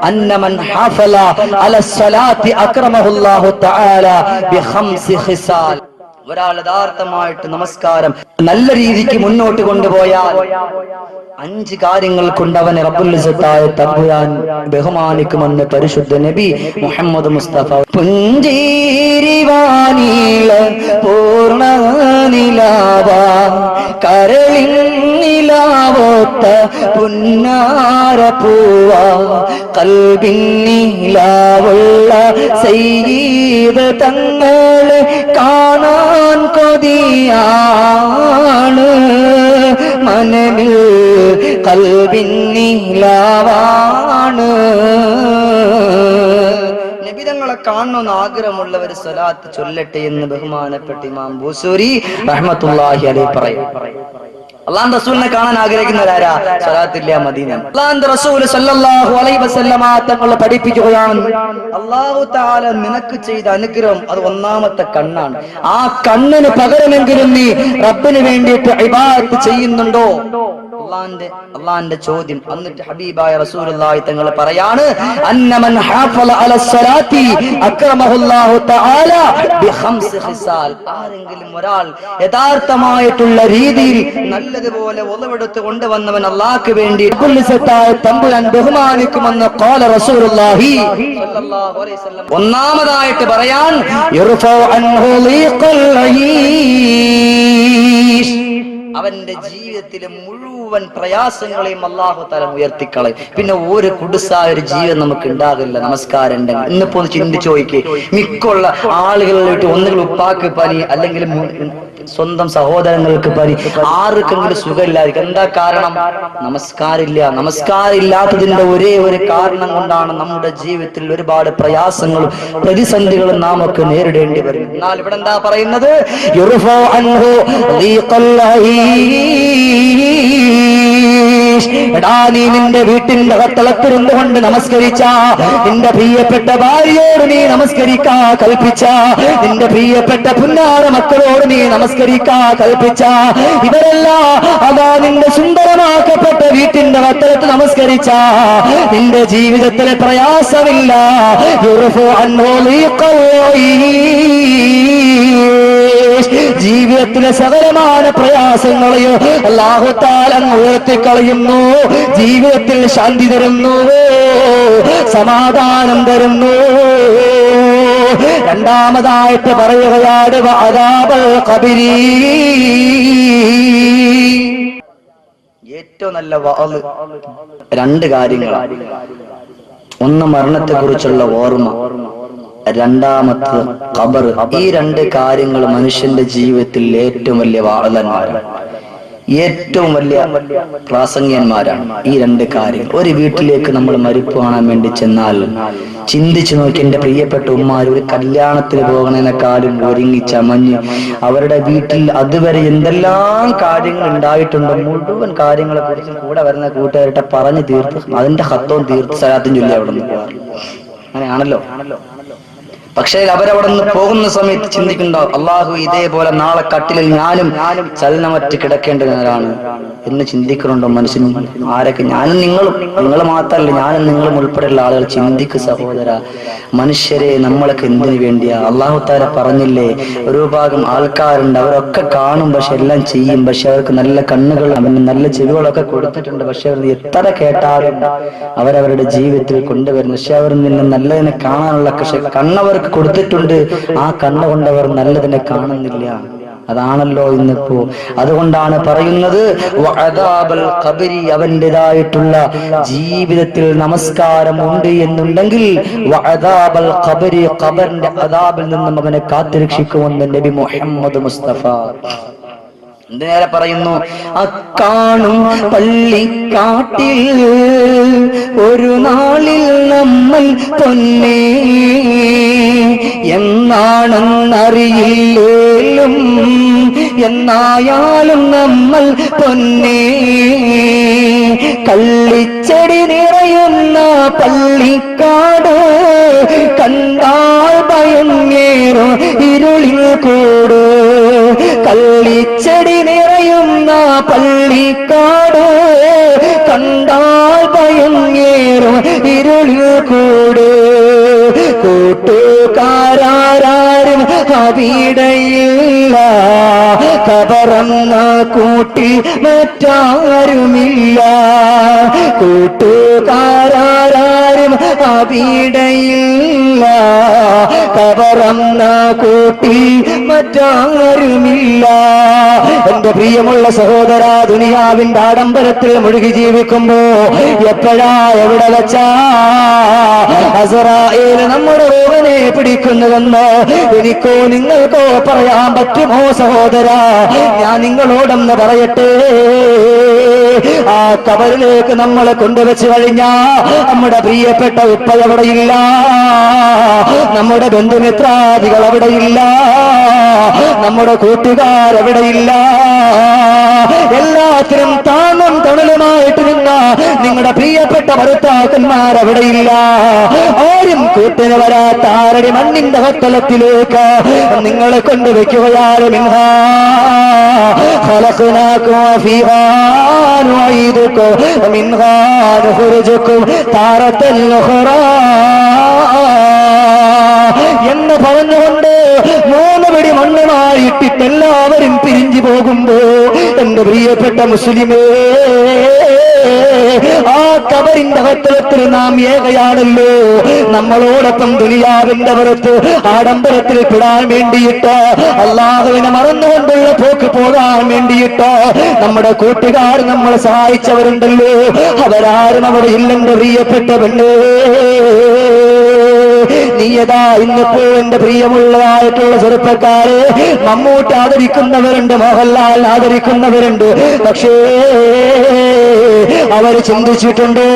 A: അന്നമൻ ഹഫല അലസ്സലാത്തി അക്രമഹുല്ലാഹു തആല ബിഖംസി ഖിസാൽ. ഒരാൾ യഥാർത്ഥമായിട്ട് നമസ്കാരം നല്ല രീതിക്ക് മുന്നോട്ട് കൊണ്ടുപോയാൽ 5 കാര്യങ്ങൾ കൊണ്ട് അവനെ റബ്ബുൽ ഇസ്സത്തായ തമ്പുരാൻ ബഹുമാനിക്കുമെന്ന് പരിശുദ്ധ നബി മുഹമ്മദ് മുസ്തഫ. പുഞ്ചിരിവാനില പൂർണ്ണ നിലാവ കരളിൽ നിലാവോത്ത പുന്നാര പൂവ കൽബിൻ നിലാവുള്ള സയ്യിദ് തങ്ങളെ കാണാൻ കൊതിയാണ്, മനമിൽ കൽബിൻ നിലാവാണ്. നബിതങ്ങളെ കാണണമെന്ന് ആഗ്രഹമുള്ളവർ സ്വലാത്ത് ചൊല്ലട്ടെ എന്ന് ബഹുമാനപ്പെട്ട ഇമാം ബൂസൂരി റഹ്മത്തുള്ളാഹി അലൈഹി പറയും. അല്ലാഹുവിന്റെ റസൂലിനെ കാണാൻ ആഗ്രഹിക്കുന്നവരാരാ? സ്വലാത്തില്ല മദീന. അല്ലാഹുവിന്റെ റസൂൽ സല്ലല്ലാഹു അലൈഹി വസല്ലമ തങ്ങൾ പഠിപ്പിക്കുകയാണ്, അല്ലാഹു തആല നിനക്ക് ചെയ്ത അനുഗ്രഹം അത് ഒന്നാമത്തെ കണ്ണാണ്. ആ കണ്ണിന് പകരമെങ്കിലും നീ റബ്ബിന് വേണ്ടിയിട്ട് ഇബാദത്ത് ചെയ്യുന്നുണ്ടോ? അള്ളാന്റെ ചോദ്യം. എന്നിട്ട് ഹബീബായ റസൂലുള്ളാഹി തങ്ങൾ പറയാണ്, അന്നമൻ ഹാഫള അലസ്സലാത്തി അക്രമഹുല്ലാഹു തആല ബിഖംസ് ഖിസാൽ. ആരെങ്കിലും ഒരാൾ യഥാർത്ഥമായിട്ടുള്ള രീതിയിൽ നല്ലതുപോലെ ഒളവെടുത്ത് കൊണ്ടുവന്നവൻ അള്ളാഹ്ക്ക് വേണ്ടി തമ്പുരാൻ ബഹുമാനിക്കുമെന്ന് ഖാല റസൂലുള്ളാഹി സ്വല്ലല്ലാഹു അലൈഹി വസല്ലം. ഒന്നാമതായിട്ട് പറയാൻ യർഫഉ അൻഹു ലീഖൽ ഈശ്, അവന്റെ ജീവിതത്തിലെ മുഴുവൻ പ്രയാസങ്ങളെയും അല്ലാഹു തആല ഉയർത്തിക്കളയും. പിന്നെ ഒരു കുടുസായ ഒരു ജീവൻ നമുക്ക് ഉണ്ടാകില്ല നമസ്കാരം ഉണ്ടെങ്കിൽ. ഇന്നിപ്പോ ചിന്തിച്ചു നോക്കി, മിക്കുള്ള ആളുകളിലോട്ട് ഒന്നുകിൽ ഉപ്പാക്ക് പനി, അല്ലെങ്കിൽ സ്വന്തം സഹോദരങ്ങൾക്ക് പനി, ആർക്കെങ്കിലും സുഖമില്ലായിരിക്കും. എന്താ കാരണം? നമസ്കാരമില്ല. നമസ്കാരം ഇല്ലാത്തതിന്റെ ഒരേ ഒരു കാരണം കൊണ്ടാണ് നമ്മുടെ ജീവിതത്തിൽ ഒരുപാട് പ്രയാസങ്ങളും പ്രതിസന്ധികളും നാം ഒക്കെ നേരിടേണ്ടി വരും. എന്നാൽ ഇവിടെ എന്താ പറയുന്നത്? എടാ, നീ നിന്റെ വീട്ടിന്റെ അകത്തളത്തിരുന്നു കൊണ്ട് നമസ്കരിച്ച, നിന്റെ പ്രിയപ്പെട്ട ഭാര്യയോട് നീ നമസ്കരിക്കാ കൽപ്പിച്ച, നിന്റെ പ്രിയപ്പെട്ട പുന്നാര മക്കളോട് നീ നമസ്കരിക്കാ കൽപ്പിച്ച, ഇവരെല്ലാം അതാ നിന്റെ സുന്ദരമാക്കപ്പെട്ട വീട്ടിന്റെ അകത്തളത്ത് നമസ്കരിച്ച, നിന്റെ ജീവിതത്തിലെ പ്രയാസമില്ല. ജീവിതത്തിലെ സകലമായ പ്രയാസങ്ങളെയോ അല്ലാഹു തആല ഉയർത്തിക്കളയുന്നു. ജീവിതത്തിൽ ശാന്തി തരുന്നു, സമാധാനം തരുന്നു. രണ്ടാമതായിട്ട് പറയുകയാണ് അദാബൽ ഖബരി. ഏറ്റവും നല്ല വഅദ് രണ്ട് കാര്യങ്ങളാണ്. ഒന്ന് മരണത്തെ കുറിച്ചുള്ള ഓർമ്മ, രണ്ടാമത്തെ ഖബർ. ഈ രണ്ട് കാര്യങ്ങൾ മനുഷ്യന്റെ ജീവിതത്തിൽ ഏറ്റവും വലിയ വാളന്മാരാണ്, ഏറ്റവും വലിയ പ്രാസംഗ്യന്മാരാണ്. ഈ രണ്ട് കാര്യങ്ങൾ. ഒരു വീട്ടിലേക്ക് നമ്മൾ മരിപ്പ് കാണാൻ വേണ്ടി ചെന്നാൽ ചിന്തിച്ചു നോക്കി, എന്റെ പ്രിയപ്പെട്ട ഉമ്മാർ ഒരു കല്യാണത്തിന് പോകണേക്കാളും ഒരുങ്ങി ചമഞ്ഞ് അവരുടെ വീട്ടിൽ അതുവരെ എന്തെല്ലാം കാര്യങ്ങൾ ഉണ്ടായിട്ടുണ്ടോ മുഴുവൻ കാര്യങ്ങളെ കുറിച്ചും കൂടെ വരുന്ന കൂട്ടുകാരുടെ പറഞ്ഞു തീർത്ത് അതിന്റെ ഹത്തവും തീർത്ത് സലാത്തും ചൊല്ലി അവിടെ നിന്ന് പോകാറ്. അങ്ങനെയാണല്ലോ. പക്ഷേ അവരവിടെ നിന്ന് പോകുന്ന സമയത്ത് ചിന്തിക്കുന്നുണ്ടാവും, അള്ളാഹു ഇതേപോലെ നാളെ കട്ടിലിൽ ഞാനും ചലനമറ്റ് കിടക്കേണ്ടവരാണ് എന്ന് ചിന്തിക്കുന്നുണ്ടോ മനുഷ്യൻ? ആരൊക്കെ? ഞാനും നിങ്ങളും, നിങ്ങൾ മാത്രമല്ല ഞാനും നിങ്ങളും ഉൾപ്പെടെയുള്ള ആളുകൾ ചിന്തിക്ക് സഹോദര. മനുഷ്യരെ നമ്മളൊക്കെ എന്തിനു വേണ്ടിയാ? അള്ളാഹു തആല പറഞ്ഞില്ലേ, ഒരു ഭാഗം ആൾക്കാരുണ്ട് അവരൊക്കെ കാണും, പക്ഷെ എല്ലാം ചെയ്യും, പക്ഷെ അവർക്ക് നല്ല കണ്ണുകൾ നല്ല ചെവികളൊക്കെ കൊടുത്തിട്ടുണ്ട്, പക്ഷെ അവർ എത്ര കേട്ടാലും അവരവരുടെ ജീവിതത്തിൽ കൊണ്ടുവരുന്നു. പക്ഷെ അവർ നിന്നെ നല്ലതിനെ കാണാനുള്ള കണ്ണവർക്ക് കൊടുത്തിട്ടുണ്ട്, ആ കണ്ണുകൊണ്ട് അവർ നല്ലതിനെ കാണുന്നില്ല. അതാണല്ലോ ഇന്നിപ്പോ. അതുകൊണ്ടാണ് പറയുന്നത് വഅദാബൽ ഖബരി, അവന്റേതായിട്ടുള്ള ജീവിതത്തിൽ നമസ്കാരം ഉണ്ട് എന്നുണ്ടെങ്കിൽ വഅദാബൽ ഖബരി, ഖബറിന്റെ അദാബിൽ നിന്നും അവനെ കാത്തുരക്ഷിക്കുമെന്ന് നബി മുഹമ്മദ് മുസ്തഫ. നേരെ പറയുന്നു, അക്കാണും പള്ളിക്കാട്ടിൽ ഒരു നാളിൽ നമ്മൾ പൊന്നേ എന്നാണെന്നറിയില്ലേലും എന്നായാലും നമ്മൾ പൊന്നേ. കള്ളിച്ചെടി നിറയുന്ന പള്ളിക്കാട് കണ്ടാൽ ഭയങ്ങേറും ഇരുളിൽ കൂട്. കള്ളിച്ചെടി നിറയുന്ന പള്ളിക്കാട് കണ്ടാൽ ഭയങ്ങേറും ഇരുളിൽ കൂട്. കൂട്ടുകാരും അവിടെയില്ല, ഖബറെന്ന കൂട്ടിൽ മറ്റാരുമില്ല. കൂട്ടുകാരും അവിടെയില്ല, ഖബറെന്ന കൂട്ടിൽ മറ്റാരുമില്ല. എന്റെ പ്രിയമുള്ള സഹോദര, ദുനിയാവിന്റെ ആഡംബരത്തിൽ മുഴുകി ജീവിക്കുമ്പോ എപ്പോഴാ എവിടെ വെച്ചാ അസ്റാഈൽ നമ്മുടെ റൂഹിനെ പിടിക്കുന്നതെന്ന് എനിക്കോ നിങ്ങൾക്കോ പറയാൻ പറ്റുമോ സഹോദര? ഞാൻ നിങ്ങളോടൊന്ന് പറയട്ടെ, ആ ഖബറിലേക്ക് നമ്മളെ കൊണ്ടുവച്ച് കഴിഞ്ഞാ നമ്മുടെ പ്രിയപ്പെട്ട പ്രിയപ്പെട്ട ഉപ്പ എവിടെയില്ല, നമ്മുടെ ബന്ധുമിത്രാദികൾ അവിടെയില്ല, നമ്മുടെ കൂട്ടുകാരെവിടെയില്ല. എല്ലാത്തിനും താങ്ങും തണലുമായിട്ട് നിന്ന നിങ്ങളുടെ പ്രിയപ്പെട്ട ഭർത്താക്കന്മാരവിടെയില്ല. ആരും കൂട്ടിന് വരാത്ത ആരടി മണ്ണിന്റെ ഹത്തലത്തിലേക്ക് നിങ്ങളെ കൊണ്ടുവയ്ക്കുകയാണ്. മിൻഹാ ഖലഖനാകും വഫീഹാ നുഈദുകും വമിൻഹാ നുഖ്രിജുകും താറത്തൻ ഉഖ്റാ എന്ന് പറഞ്ഞുകൊണ്ട് 3 പിടി മണ്ണുമായിട്ടിട്ട് എല്ലാവരും പിരിഞ്ഞു പോകുമ്പോ എന്റെ പ്രിയപ്പെട്ട മുസ്ലിമേ, ആ കബറിന്റെ ഹത്തലത്തിൽ നാം ഏകയാണല്ലോ. നമ്മളോടൊപ്പം ദുനിയാവിന്റെ പുറത്ത് ആഡംബരത്തിൽ പെടാൻ വേണ്ടിയിട്ട്, അള്ളാഹുവിനെ മറന്നുകൊണ്ടുള്ള പോക്ക് പോകാൻ വേണ്ടിയിട്ട് നമ്മുടെ കൂട്ടുകാർ നമ്മളെ സഹായിച്ചവരുണ്ടല്ലോ. അവരാരും അവിടെ ഇല്ലെന്റെ പ്രിയപ്പെട്ട പെണ്ണേ. നീയതാ ഇന്നിപ്പോ എന്റെ പ്രിയമുള്ളതായിട്ടുള്ള ചെറുപ്പക്കാരെ മമ്മൂട്ടി ആദരിക്കുന്നവരുണ്ട്, മോഹൻലാൽ ആദരിക്കുന്നവരുണ്ട്. പക്ഷേ അവർ ചിന്തിച്ചിട്ടുണ്ടോ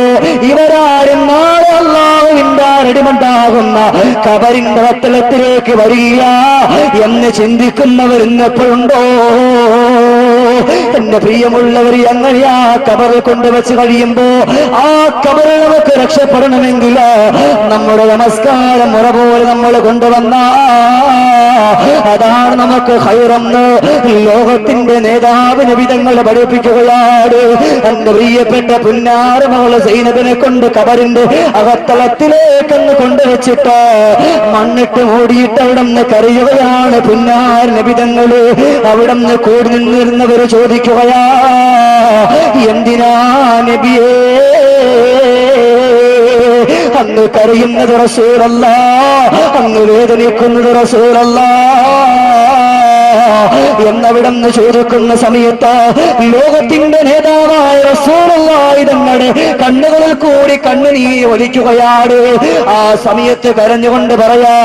A: ഇവരാരും നാളെ അല്ലാഹുവിന്റെ അടിമണ്ടാകുന്ന കബറിന്റെ വത്തലത്തിലേക്ക് വരില്ല എന്ന് ചിന്തിക്കുന്നവർ ഇന്നെപ്പോഴുണ്ടോ? എന്റെ പ്രിയമുള്ളവർ, അങ്ങനെയാ കബറിൽ കൊണ്ടുവച്ച് കഴിയുമ്പോ ആ കബറിൽ നമുക്ക് രക്ഷപ്പെടണമെങ്കിൽ നമ്മുടെ നമസ്കാരം മുറ പോലെ നമ്മൾ കൊണ്ടുവന്ന അതാണ് നമുക്ക് ഖൈറെന്ന് ലോകത്തിന്റെ നേതാവ് നബിതങ്ങൾ പഠിപ്പിക്കുകയാണ്. എന്റെ പ്രിയപ്പെട്ട പുന്നാര മകള് സൈനബിനെ കൊണ്ട് കബറിന്റെ അകത്തളത്തിലേക്കൊന്ന് കൊണ്ടുവച്ചിട്ട് മണ്ണിട്ട് മൂടിയിട്ട് അവിടെ നിന്ന് കരയുകയാണ് പുന്നാര നബിതങ്ങള്. അവിടെ നിന്ന് കൂടി നിന്നിരുന്നവര് ചോദിക്കുകയാ, എന്തിനാ നബിയേ അങ്ങ് കരയുന്നത് റസൂലല്ലാഹ്, അങ്ങ് വേദനിക്കുന്നത് റസൂലല്ലാഹ് എന്നവിടെന്ന് ചോദിക്കുന്ന സമയത്ത് ലോകത്തിന്റെ നേതാവായ റസൂലുള്ളാഹി തങ്ങളുടെ കണ്ണുകളിൽ കൂടി കണ്ണുനീർ ഒലിക്കുകയാണ്. ആ സമയത്ത് കരഞ്ഞുകൊണ്ട് പറയാ,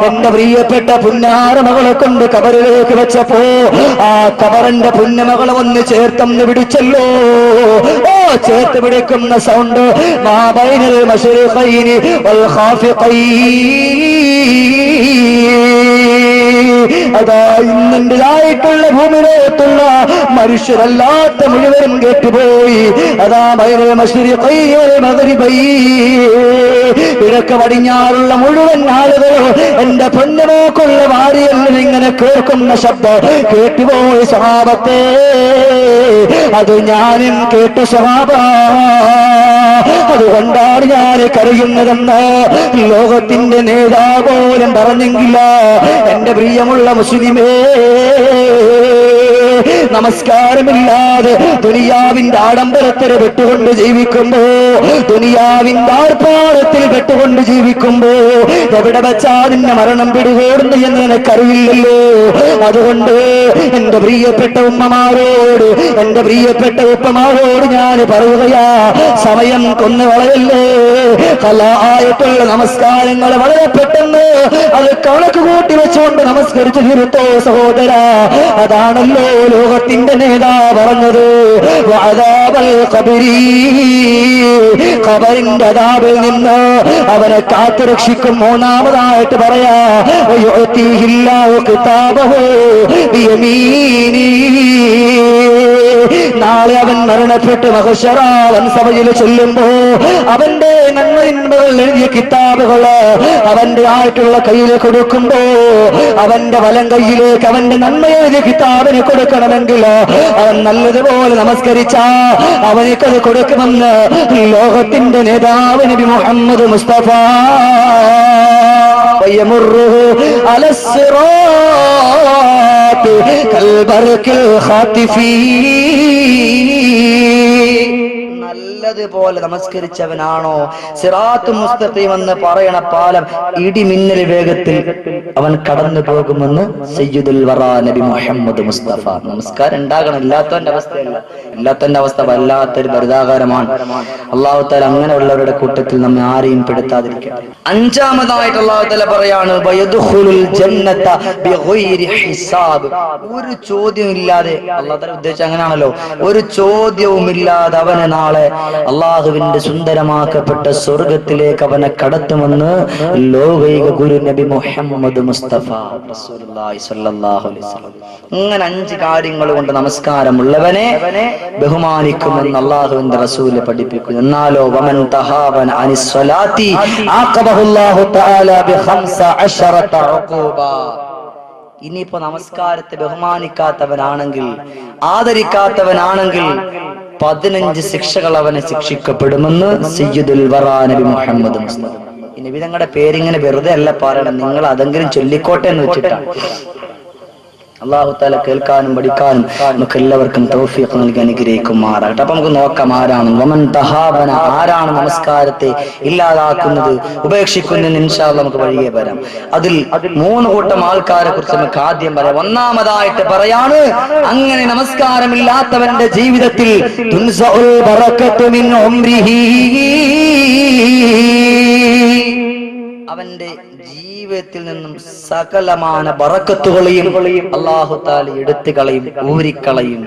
A: എന്റെ പ്രിയപ്പെട്ട പുന്നാര മകളെ കൊണ്ട് കബറിലേക്ക് വെച്ചപ്പോ ആ കബറിന്റെ പുന്നമകളെ ഒന്ന് ചേർത്തൊന്ന് പിടിച്ചല്ലോ. ഓ ചേർത്ത് പിടിക്കുന്ന സൗണ്ട് മാ ബൈനൽ മശ്രിഖൈനി വൽ ഖാഫിഖൈൻ. അതാ ഇന്നിൻ്റെതായിട്ടുള്ള ഭൂമിയിലേത്തുള്ള മനുഷ്യരല്ലാത്ത മുഴുവനും കേട്ടുപോയി. അതാ ബൈനൽ മശ്രിഖൈനി വൽ മഗ്രിബൈൻ, കിഴക്ക് പടിഞ്ഞാറുള്ള മുഴുവൻ ആളുകൾ എന്റെ പൊന്നുമോക്കുള്ള വാരിയെല്ലാം ഇങ്ങനെ കേൾക്കുന്ന ശബ്ദം കേട്ടുപോയി സഹാബത്തെ. അത് ഞാനും കേട്ടു സഹാബ, അതുകൊണ്ടാണ് ഞാൻ കരയുന്നതെന്ന് ലോകത്തിന്റെ നേതാപോലും പറഞ്ഞെങ്കില്ല. എന്റെ പ്രിയമുള്ള മുസ്ലിമേ, നമസ്കാരമില്ലാതെ ദുനിയാവിന്റെ ആഡംബരത്തിൽ പെട്ടുകൊണ്ട് ജീവിക്കുമ്പോ, ദുനിയാവിന്റെ ആർപ്പാടത്തിൽ പെട്ടുകൊണ്ട് ജീവിക്കുമ്പോ എവിടെ വെച്ചാ നിന്നെ മരണം പിടികൂടുന്നു എന്ന് നിനക്കറിയില്ലല്ലോ. അതുകൊണ്ട് എന്റെ പ്രിയപ്പെട്ട ഉമ്മമാരോട്, എന്റെ പ്രിയപ്പെട്ട ഉപ്പമാരോട് ഞാൻ പറയുകയാ, സമയം കൊന്നു കളയല്ലേ. കലായിട്ടുള്ള നമസ്കാരങ്ങൾ വളരെ പെട്ടെന്ന് അത് കണക്ക് കൂട്ടി വെച്ചുകൊണ്ട് നമസ്കരിച്ചു തീർത്തോ സഹോദര. അതാണല്ലോ ലോകത്തിന്റെ നേതാ പറഞ്ഞത്, വഅദാബൽ ഖബരി, ഖബറിന്റെ അദാബിൽ നിന്ന് അവനെ കാത്തുരക്ഷിക്കും. മൂന്നാമതായിട്ട് പറയാ, വയുഅതീഹില്ലാഹു കിതാബഹു ബിയമീനി, നാളെ അവൻ മരണപ്പെട്ട് മഹ്ശറാവൻ സഭയിൽ ചെല്ലുമ്പോ അവന്റെ നന്മകൾ എഴുതിയ കിതാബുകള് അവന്റെ ആയിട്ടുള്ള കയ്യിൽ കൊടുക്കുമ്പോ അവന്റെ വലം കയ്യിലേക്ക് അവന്റെ നന്മ എഴുതിയ കിതാബിന് കൊടുക്കണമെങ്കിൽ അവൻ നല്ലതുപോലെ നമസ്കരിച്ച അവനിക്കത് കൊടുക്കുമെന്ന് ലോകത്തിന്റെ നേതാവ് നബി മുഹമ്മദ് മുസ്തഫ. വയമുറുഹു അലസ്സിറാത്ത് കൽബർക്കിൽ ഖാതിഫീ, നല്ലതുപോലെ നമസ്കരിച്ചവനാണോ സിറാത്ത് മുസ്തഖീം എന്ന് പറയണ പാലം ഇടിമിന്നൽ വേഗത്തിൽ അവൻ കടന്നു പോകുമെന്ന് സയ്യിദുൽ വറാ നബി മുഹമ്മദ് മുസ്തഫ. നമസ്കാരം ഉണ്ടാകണം, ഇല്ലാത്തവന്റെ അവസ്ഥയല്ല. അല്ലാത്തന്റെ അവസ്ഥ വല്ലാത്തൊരു ഭരിതാകാരമാണ്. അല്ലാഹു തആല അങ്ങനെയുള്ളവരുടെ കൂട്ടത്തിൽ നമ്മെ ആരെയും പെടുത്താതിരിക്കട്ടെ. അഞ്ചാമതായിട്ട് അല്ലാഹു തആല പറയാണ് വയദ്ഖുലുൽ ജന്നത ബിഗൈരി ഹിസാബ്. ഒരു ചോദ്യം ഇല്ലാതെ, അല്ലാഹു തആല ഉദ്ദേശിച്ച അങ്ങനെയാണല്ലോ, ഒരു ചോദ്യവുമില്ലാതെ അവനെ നാളെ അള്ളാഹുവിന്റെ സുന്ദരമാക്കപ്പെട്ട സ്വർഗത്തിലേക്ക് അവനെ കടത്തുമെന്ന് ലോകൈക ഗുരു നബി മുഹമ്മദ് മുസ്തഫ റസൂലുള്ളാഹി സ്വല്ലല്ലാഹു അലൈഹി വസല്ലം. അങ്ങനെ 5 കാര്യങ്ങൾ കൊണ്ട് നമസ്കാരമുള്ളവനെ ബഹുമാനിക്കുമെന്ന് അള്ളാഹുവിന്റെ റസൂല് പഠിപ്പിക്കുന്നു. എന്നാലോ വമൻ തഹാവന അനിസ് സ്വലാത്തി ആഖബഹുല്ലാഹു തആല ബി15 ഉഖൂബ. ഇനിയിപ്പോ നമസ്കാരത്തെ ബഹുമാനിക്കാത്തവനാണെങ്കിൽ, ആദരിക്കാത്തവനാണെങ്കിൽ 15 ശിക്ഷകൾ അവനെ ശിക്ഷിക്കപ്പെടുമെന്ന് സയ്യിദുൽ വറാ നബി മുഹമ്മദ് മുസ്തഫ. ഈ നബി തങ്ങളുടെ പേരിങ്ങനെ വെറുതെ അല്ല പറയണം, നിങ്ങൾ അതെങ്കിലും ചൊല്ലിക്കോട്ടെ എന്ന് വെച്ചിട്ടാണ്. അല്ലാഹു തആല കേൾക്കാനും പഠിക്കാനും നമുക്ക് എല്ലാവർക്കും തൗഫീഖ് നൽകി അനുഗ്രഹിക്കുമാറാകട്ടെ. അപ്പൊ നമുക്ക് നോക്കാം ആരാണ് വമൻ തഹാബന, ആരാണ് നമസ്കാരത്തെ ഇല്ലാതാക്കുന്നത്, ഉപേക്ഷിക്കുന്നതെന്ന് ഇൻഷാ അല്ലാഹ് നമുക്ക് വഴിയേ വരാം. അതിൽ 3 കൂട്ടം ആൾക്കാരെ കുറിച്ച് നമുക്ക് ആദ്യം പറയാം. ഒന്നാമതായിട്ട് പറയാണ്, അങ്ങനെ നമസ്കാരമില്ലാത്തവന്റെ ജീവിതത്തിൽ തുൻസഉൽ ബറകത്തു മിൻ ഉംരിഹി, അവന്റെ ജീവിതത്തിൽ നിന്നും സകലമാന ബറക്കത്തുകളെയും അല്ലാഹു തആല എടുത്തു കളയും, ഊരിക്കളയും.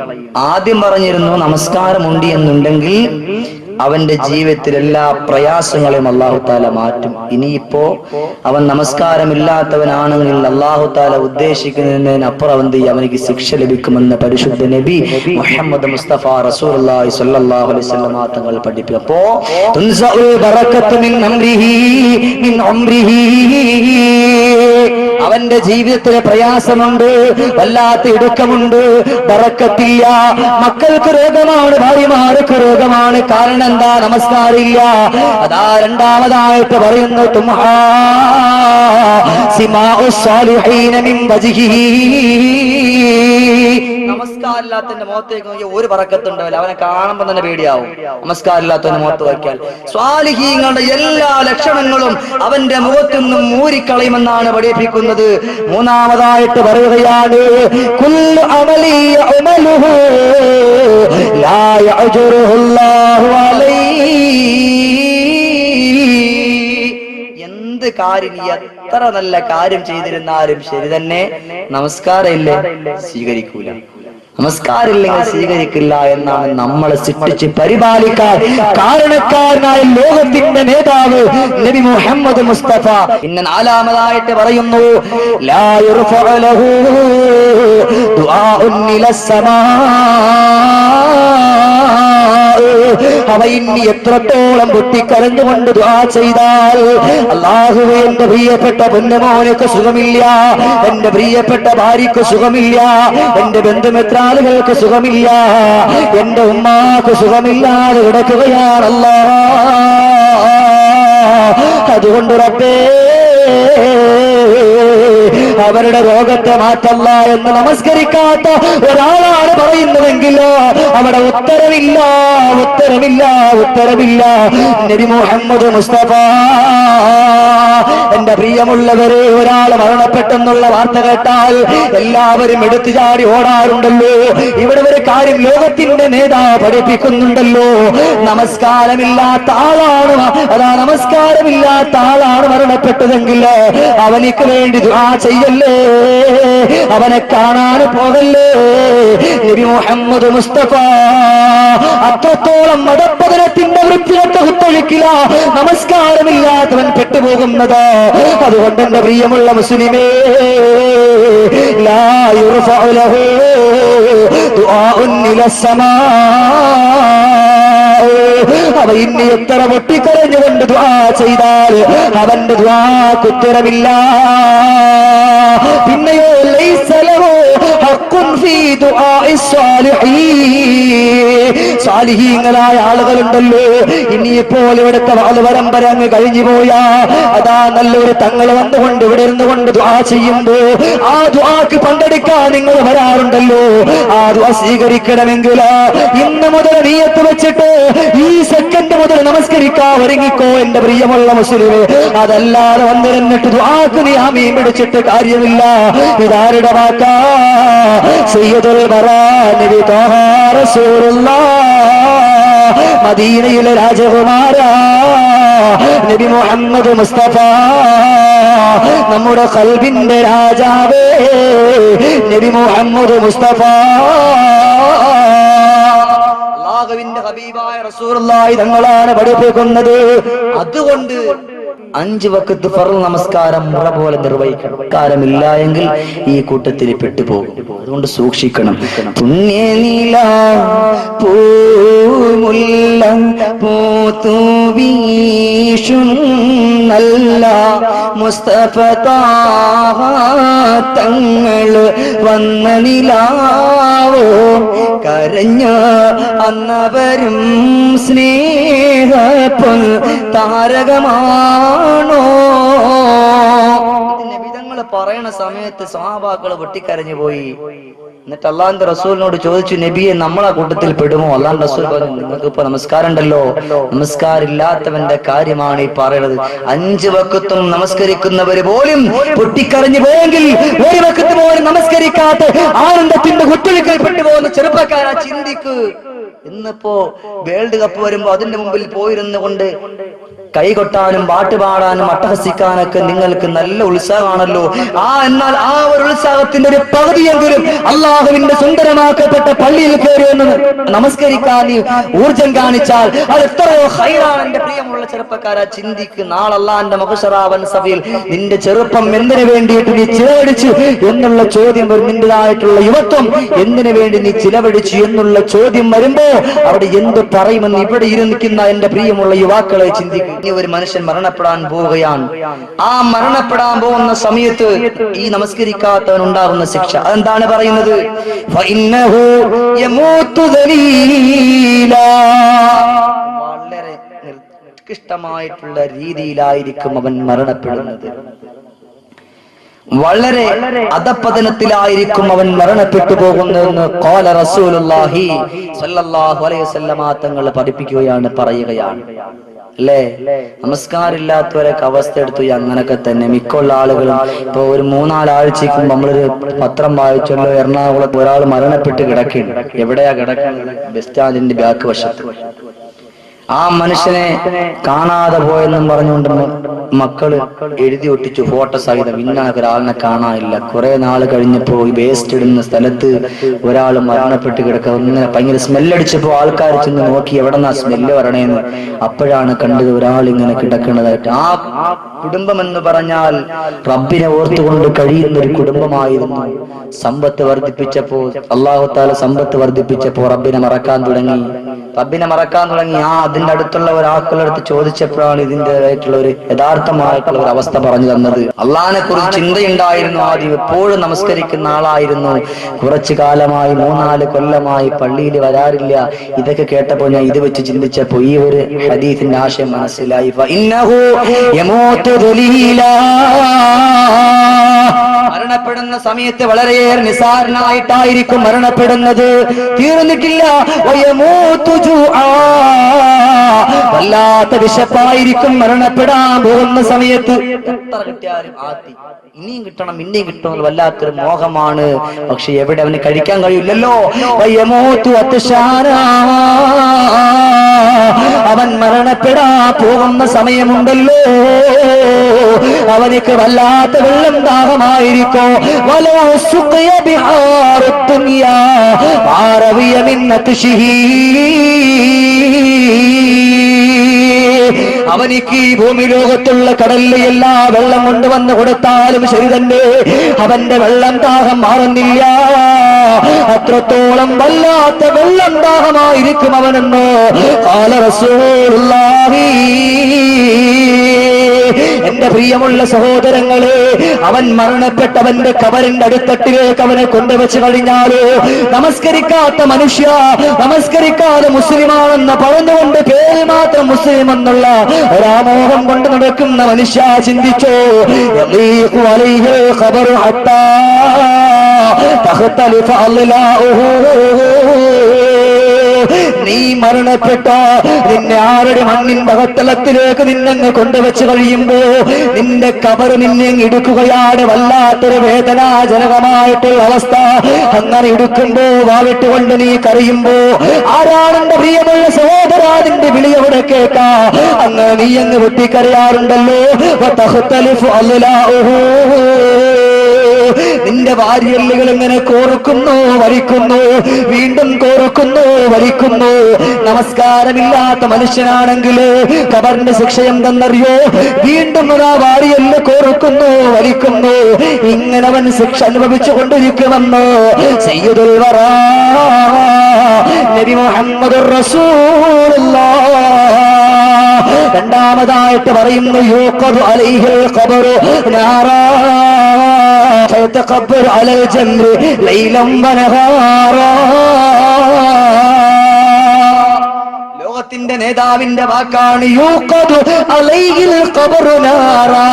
A: ആദ്യം പറഞ്ഞിരുന്നു നമസ്കാരമുണ്ട് എന്നുണ്ടെങ്കിൽ അവന്റെ ജീവിതത്തിൽ എല്ലാ പ്രയാസങ്ങളെയും അല്ലാഹു തആല മാറ്റും. ഇനിയിപ്പോ അവൻ നമസ്കാരമില്ലാത്തവനാണെങ്കിൽ അല്ലാഹു തആല ഉദ്ദേശിക്കുന്നതിനപ്പുറം അവനിക്ക് ശിക്ഷ ലഭിക്കുമെന്ന് പരിശുദ്ധ നബി മുഹമ്മദ് മുസ്തഫ റസൂലുള്ളാഹി സ്വല്ലല്ലാഹു അലൈഹി വസല്ലം തങ്ങൾ പഠിപ്പിച്ചു. അപ്പോ തുൻസഉൽ ബറകത്തു മിൻ അംരിഹി മിൻ ഉംരിഹി, അവന്റെ ജീവിതത്തിലെ പ്രയാസമുണ്ട്, വല്ലാത്ത ഇടുക്കമുണ്ട്, ബറക്കത്തില്ല. മക്കൾക്ക് രോഗമാണ്, ഭാര്യമാർക്ക് രോഗമാണ്. കാരണം എന്താ? നമസ്കാരമില്ല. അതാ രണ്ടാമതായിട്ട് പറയുന്നു തുംഹാ സിമാഉസ് സാലിഹീന മിൻ വജ്ഹിഹി, നമസ്കാരമില്ലാത്തവന്റെ മുഖത്തേക്ക് നോക്കിയാൽ ഒരു ബറക്കത്തുണ്ടാവില്ല, അവനെ കാണുമ്പോൾ തന്നെ പേടിയാവും. നമസ്കാരമില്ലാത്തവന്റെ മുഖത്ത് നോക്കിയാൽ സ്വാലിഹീങ്ങളുടെ എല്ലാ ലക്ഷണങ്ങളും അവന്റെ മുഖത്തു നിന്നും മൂരിക്കളയുമെന്നാണ് പഠിപ്പിക്കുന്നത്. മൂന്നാമതായിട്ട് പറയുകയാണ് കുല്ലു അമലി യഅമലുഹു ലാ യഅജുറുഹുല്ലാഹു അലൈഹി, എന്ത് കാര്യം, എത്ര നല്ല കാര്യം ചെയ്തിരുന്നാലും ശരി തന്നെ നമസ്കാരം ഇല്ലേ സ്വീകരിക്കൂല. നമസ്കാരമില്ലെങ്കിൽ സ്വീകരിക്കില്ല എന്നാണ് നമ്മളെ സൃഷ്ടിച്ച് പരിപാലിക്കാൻ കാരണക്കാരനായ ലോകത്തിന്റെ നേതാവ് നബി മുഹമ്മദ് മുസ്തഫ. പിന്നെ 4മതായിട്ട് പറയുന്നു ലാ യുർഫഉ ലഹു ദുആഉൻ ഇലസ്സമാ, അവ ഇനി എത്രത്തോളം പൊട്ടിക്കരഞ്ഞുകൊണ്ട് ദുആ ചെയ്താൽ, അല്ലാഹുവേ എന്റെ പ്രിയപ്പെട്ട പൊന്നുമോനക്ക് സുഖമില്ല, എന്റെ പ്രിയപ്പെട്ട ഭാര്യക്ക് സുഖമില്ല, എന്റെ ബന്ധുമിത്രാളുകൾക്ക് സുഖമില്ല, എന്റെ ഉമ്മാക്ക് സുഖമില്ലാതെ കിടക്കുകയാണല്ലോ, അതുകൊണ്ട് റബ്ബേ അവരുടെ രോഗത്തെ മാറ്റല്ല എന്ന് നമസ്കരിക്കാത്ത ഒരാളാണ് പറയുന്നതെങ്കിലോ അവിടെ ഉത്തരവില്ല, ഉത്തരവില്ല, ഉത്തരവില്ല. നബി മുഹമ്മദ് മുസ്തഫ. എന്റെ പ്രിയമുള്ളവരെ, ഒരാൾ മരണപ്പെട്ടെന്നുള്ള വാർത്ത കേട്ടാൽ എല്ലാവരും എടുത്തു ചാടി ഓടാറുണ്ടല്ലോ. ഇവിടെ ഒരു കാര്യം ലോകത്തിന്റെ നേതാവ് പഠിപ്പിക്കുന്നുണ്ടല്ലോ, നമസ്കാരമില്ലാത്ത ആളാണ്, അതാ നമസ്കാരമില്ലാത്ത ആളാണ് മരണപ്പെട്ടതെങ്കിൽ അവനിക്ക് വേണ്ടി ദുആ ചെയ്യല്ലേ, അവനെ കാണാൻ പോകല്ലേ. നബി മുഹമ്മദ് മുസ്തഫ അത്രത്തോളം മതപതനത്തിന്റെ വൃത്തിയൊക്കെ കുത്തൊഴുക്കില്ല നമസ്കാരമില്ലാത്തവൻ പെട്ടുപോകുന്നത്. അതുകൊണ്ട് എന്റെ പ്രിയമുള്ള മുസ്ലിമേ, ലാ യുർഫഉ ലഹു ദുആഉൻ ഇലസ്സമാ, അവ ഇനി എത്ര പൊട്ടിക്കരഞ്ഞുകൊണ്ട് ദുആ ചെയ്താൽ അവന്റെ ദുആക്ക് ഉത്തരമില്ല. പിന്നെയോ ലൈസ ലഹു ഹഖ്ഖുൻ ഫീ ദുആഇസ് സാലിഹീൻ, സാലിഹീങ്ങളായ ആളുകളുണ്ടല്ലോ. ഇനിയിപ്പോൾ ഇവിടുത്തെ വാൽവരമ്പര അങ്ങ് കഴിഞ്ഞു പോയാ അതാ നല്ലൊരു തങ്ങൾ വന്നുകൊണ്ട് ഇവിടെ ഇരുന്നുകൊണ്ട് ദുആ ചെയ്യുമ്പോ ആ ദുആക്ക് പങ്കെടുക്കാൻ നിങ്ങൾ വരാറുണ്ടല്ലോ. ആ ദുആ സ്വീകരിക്കണമെങ്കിൽ ഇന്ന് മുതൽ നിയത്ത് വെച്ചിട്ട് ഈ സെക്കൻഡ് മിനിറ്റ് മുതൽ നമസ്കരിക്കാൻ ഒരുങ്ങിക്കോ എന്റെ പ്രിയമുള്ള മുസ്ലിമേ. അതല്ലാതെ വന്നിരുന്നിട്ട് ദുആക്ക് നീ ആമീൻ പിടിച്ചിട്ട് കാര്യമില്ല. ഇതാരുടെ വാക്കാ? സയ്യിദുൽ ബറാ നബി ത്വാഹ റസൂലുള്ളാഹ്, മദീനയിലെ രാജകുമാരാ നബി മുഹമ്മദ് മുസ്തഫ, നമ്മുടെ ഖൽബിന്റെ രാജാവേ നബി മുഹമ്മദ് മുസ്തഫ, അല്ലാഹുവിന്റെ ഹബീബായ റസൂലുള്ളാഹി തങ്ങളാണ് പഠിപ്പിക്കുന്നത്. അതുകൊണ്ട് 5 വഖത്ത് ഫർള് നമസ്കാരം മുറ പോലെ നിർവഹിക്കണം. നമസ്കാരമില്ല എങ്കിൽ ഈ കൂട്ടത്തിൽ പെട്ടുപോകും. അതുകൊണ്ട് സൂക്ഷിക്കണം. പുണ്യനീല പൂമുല്ല പൂത്തു വീശും നല്ല മുസ്തഫ താഹ തങ്ങൾ വന്ന നിലാവോ, കരഞ്ഞ അന്നവരും സ്നേഹപ്പൊൻ താരകമാണോ. നബിതങ്ങൾ പറയണ സമയത്ത് സ്വഹാബാക്കൾ പൊട്ടിക്കരഞ്ഞു പോയി. എന്നിട്ട് അള്ളാന്റെ റസൂലിനോട് ചോദിച്ചു, നബിയെ നമ്മളെ കൂട്ടത്തിൽ പെടുമോ? അള്ളാന്റെ റസൂൽ പറഞ്ഞു, നിങ്ങൾക്ക് ഇപ്പൊ നമസ്കാരം ഉണ്ടല്ലോ, നമസ്കാരില്ലാത്തവന്റെ കാര്യമാണ് ഈ പറയുന്നത്. 5 വഖത്തും നമസ്കരിക്കുന്നവര് പോലും പൊട്ടിക്കരഞ്ഞു പോയെങ്കിൽ 1 വഖത്ത് പോലും നമസ്കരിക്കാത്ത ആനന്ദത്തിന്റെ കുത്തൊഴുക്കൽ പെട്ടുപോകുന്ന ചെറുപ്പക്കാരാ ചിന്തിക്ക്. ഇന്നിപ്പോ വേൾഡ് കപ്പ് വരുമ്പോ അതിന്റെ മുമ്പിൽ പോയിരുന്നു കൊണ്ട് കൈകൊട്ടാനും പാട്ടുപാടാനും അട്ടഹസിക്കാനൊക്കെ നിങ്ങൾക്ക് നല്ല ഉത്സാഹമാണല്ലോ. എന്നാൽ ആ ഒരു ഉത്സാഹത്തിന്റെ ഒരു പകുതിയെങ്കിലും അള്ളാഹുവിന്റെ സുന്ദരമാക്കപ്പെട്ട പള്ളിയിൽ കയറി എന്ന് നമസ്കരിക്കാൻ ഊർജം കാണിച്ചാൽ അത് എത്രയോ ഹൈറാണ്. എന്റെ പ്രിയമുള്ള ചെറുപ്പക്കാരാ ചിന്തിക്ക്. നാളെ അള്ളാന്റെ മഹ്ശറാവൻ സഭയിൽ നിന്റെ ചെറുപ്പം എന്തിനു വേണ്ടിയിട്ട് നീ ചിലവഴിച്ചു എന്നുള്ള ചോദ്യം വരും. നിന്റേതായിട്ടുള്ള യുവത്വം എന്തിനു വേണ്ടി നീ ചിലവഴിച്ചു എന്നുള്ള ചോദ്യം വരുമ്പോ അവിടെ എന്ത് പറയുമെന്ന് ഇവിടെ ഇരുന്നിരിക്കുന്ന എന്റെ പ്രിയമുള്ള യുവാക്കളെ ചിന്തിക്കും. ഇനി ഒരു മനുഷ്യൻ മരണപ്പെടാൻ പോവുകയാണ്. ആ മരണപ്പെടാൻ പോകുന്ന സമയത്ത് ഈ നമസ്കരിക്കാത്തവൻ ഉണ്ടാകുന്ന ശിക്ഷ അതെന്താണ് പറയുന്നത്? വളരെ നിർദ്ദിഷ്ടമായിട്ടുള്ള രീതിയിലായിരിക്കും അവൻ മരണപ്പെടുന്നത്. വളരെ അധപതനത്തിലായിരിക്കും അവൻ മരണപ്പെട്ടു പോകുന്നതെന്ന് ഖാല റസൂലുള്ളാഹി സ്വല്ലല്ലാഹു അലൈഹി വസല്ലമ തങ്ങൾ പഠിപ്പിക്കുകയാണ്, പറയുകയാണ്. അല്ലേ, നമസ്കാരമില്ലാത്തവരൊക്കെ അവസ്ഥ എടുത്തു. അങ്ങനൊക്കെ തന്നെ മിക്കുള്ള ആളുകളും ഇപ്പൊ ഒരു 3-4 ആഴ്ചക്കും നമ്മളൊരു പത്രം വായിച്ചല്ലോ, എറണാകുളത്ത് ഒരാൾ മരണപ്പെട്ട് കിടക്കുകയാണ്. എവിടെയാ കിടക്കുന്നത്? ബസ് സ്റ്റാൻഡിന്റെ ബാക്ക് വശത്ത്. ആ മനുഷ്യനെ കാണാതെ പോയെന്നും പറഞ്ഞുകൊണ്ട് മക്കള് എഴുതി ഒട്ടിച്ചു ഫോട്ടോ സഹിതം. ഇന്ന ഒരാളിനെ കാണാനില്ല. കുറെ നാൾ കഴിഞ്ഞപ്പോ ഈ വേസ്റ്റ് ഇടുന്ന സ്ഥലത്ത് ഒരാൾ മരണപ്പെട്ട് കിടക്കുക. ഇങ്ങനെ ഭയങ്കര സ്മെല്ലടിച്ചപ്പോ ആൾക്കാർ ചെന്ന് നോക്കി എവിടെന്നാ സ്മെല്ല് വരണേന്ന്. അപ്പോഴാണ് കണ്ടത് ഒരാൾ ഇങ്ങനെ കിടക്കുന്നതായിട്ട്. ആ കുടുംബം എന്ന് പറഞ്ഞാൽ റബ്ബിനെ ഓർത്തുകൊണ്ട് കഴിയുന്ന ഒരു കുടുംബമായിരുന്നു. സമ്പത്ത് വർദ്ധിപ്പിച്ചപ്പോ അല്ലാഹു തആല സമ്പത്ത് വർദ്ധിപ്പിച്ചപ്പോ റബ്ബിനെ മറക്കാൻ തുടങ്ങി. അതിന്റെ അടുത്തുള്ള ഒരാൾക്കുള്ളടുത്ത് ചോദിച്ചപ്പോഴാണ് ഇതിൻ്റെതായിട്ടുള്ള ഒരു യഥാർത്ഥമായിട്ടുള്ള ഒരു അവസ്ഥ പറഞ്ഞു തന്നത്. അള്ളാഹിനെ കുറിച്ച് ചിന്തയുണ്ടായിരുന്നു. ആദ്യം എപ്പോഴും നമസ്കരിക്കുന്ന ആളായിരുന്നു. കുറച്ചു കാലമായി 3-4 കൊല്ലമായി പള്ളിയിൽ വരാറില്ല. ഇതൊക്കെ കേട്ടപ്പോ ഞാൻ ഇത് വെച്ച് ചിന്തിച്ചപ്പോ ഈ ഒരു ഹദീസിന്റെ ആശയം മനസ്സിലായി. മരണപ്പെടുന്ന സമയത്ത് വളരെയേറെ നിസാരനായിട്ടായിരിക്കും മരണപ്പെടുന്നത്. തീർന്നിട്ടില്ല. വല്ലാത്ത വിശപ്പായിരിക്കും മരണപ്പെടാൻ പോകുന്ന സമയത്ത്. എത്ര കിട്ടിയാലും ഇനിയും കിട്ടണം ഇനിയും കിട്ടണം വല്ലാത്തൊരു മോഹമാണ്. പക്ഷെ എവിടെ അവന് കഴിക്കാൻ കഴിയില്ലല്ലോ. അവൻ മരണപ്പെടാൻ പോകുന്ന സമയമുണ്ടല്ലോ. അവനിക്ക് വല്ലാത്ത വെള്ളം ദാഹമായിരിക്കും. അവനിക്ക് ഈ ഭൂമി ലോകത്തുള്ള കടലിലെ എല്ലാ വെള്ളം കൊണ്ടുവന്ന് കൊടുത്താലും ശരി തന്നെ അവന്റെ വെള്ളം ദാഹം മാറുന്നില്ല. അത്രത്തോളം വല്ലാത്ത വെള്ളം ദാഹമായിരിക്കും അവനെന്ന് ഖാല റസൂലുള്ളാഹി. എന്റെ പ്രിയമുള്ള സഹോദരങ്ങളെ, അവൻ മരണപ്പെട്ടവന്റെ കബറിന്റെ അടിത്തട്ടിലേക്ക് അവനെ കൊണ്ടുവച്ച് കഴിഞ്ഞാല് നമസ്കരിക്കാത്ത മനുഷ്യ, നമസ്കരിക്കാതെ മുസ്ലിമാണെന്ന് പറഞ്ഞുകൊണ്ട് പേര് മാത്രം മുസ്ലിം എന്നുള്ള ഒരാമോഹം കൊണ്ട് നടക്കുന്ന മനുഷ്യ ചിന്തിച്ചോ.
B: നീ മരണപ്പെട്ടോ നിന്നെ ആരുടെ മണ്ണിന്റെ അകത്തളത്തിലേക്ക് നിന്നെ കൊണ്ടുവച്ച് കഴിയുമ്പോ നിന്റെ കബർ നിന്നെ ഇടുക്കുകയാണ്. വല്ലാത്തൊരു വേദനാജനകമായിട്ടുള്ള അവസ്ഥ. അങ്ങനെ ഇടുക്കുമ്പോ വാവിട്ടുകൊണ്ട് നീ കരയുമ്പോ ആരാണെന്റെ പ്രിയമുള്ള സഹോദരാ നിന്റെ വിളി എവിടെ കേൾക്കാ? അങ്ങ് നീ അങ്ങ് പൊട്ടിക്കരയാറുണ്ടല്ലോ. നിന്റെ വാരിയല്ലുകൾ ഇങ്ങനെ കോർക്കുന്നു വലിക്കുന്നു, വീണ്ടും കോർക്കുന്നു വലിക്കുന്നു. നമസ്കാരമില്ലാത്ത മനുഷ്യനാണെങ്കിൽ ഖബറിന്റെ ശിക്ഷ എന്തെന്നറിയോ? വീണ്ടും ആ വാരിയല്ല് കോർക്കുന്നു വലിക്കുന്നു. ഇങ്ങനെ അവൻ ശിക്ഷ അനുഭവിച്ചു കൊണ്ടിരിക്കുമെന്ന് സയ്യിദുൽ വറാ നബി മുഹമ്മദുർ റസൂലുള്ളാഹ് രണ്ടാമതായിട്ട് പറയുന്നു, യൂഖദു അലൈഹിൽ ഖബറു നാറാ فيتقبل على الجمر ليلا ونهارا. ലോകത്തിന്റെ നേതാവിന്റെ വാക്കാണ് യൂഖദു അലൈഹിൽ ഖബറു നാറാ.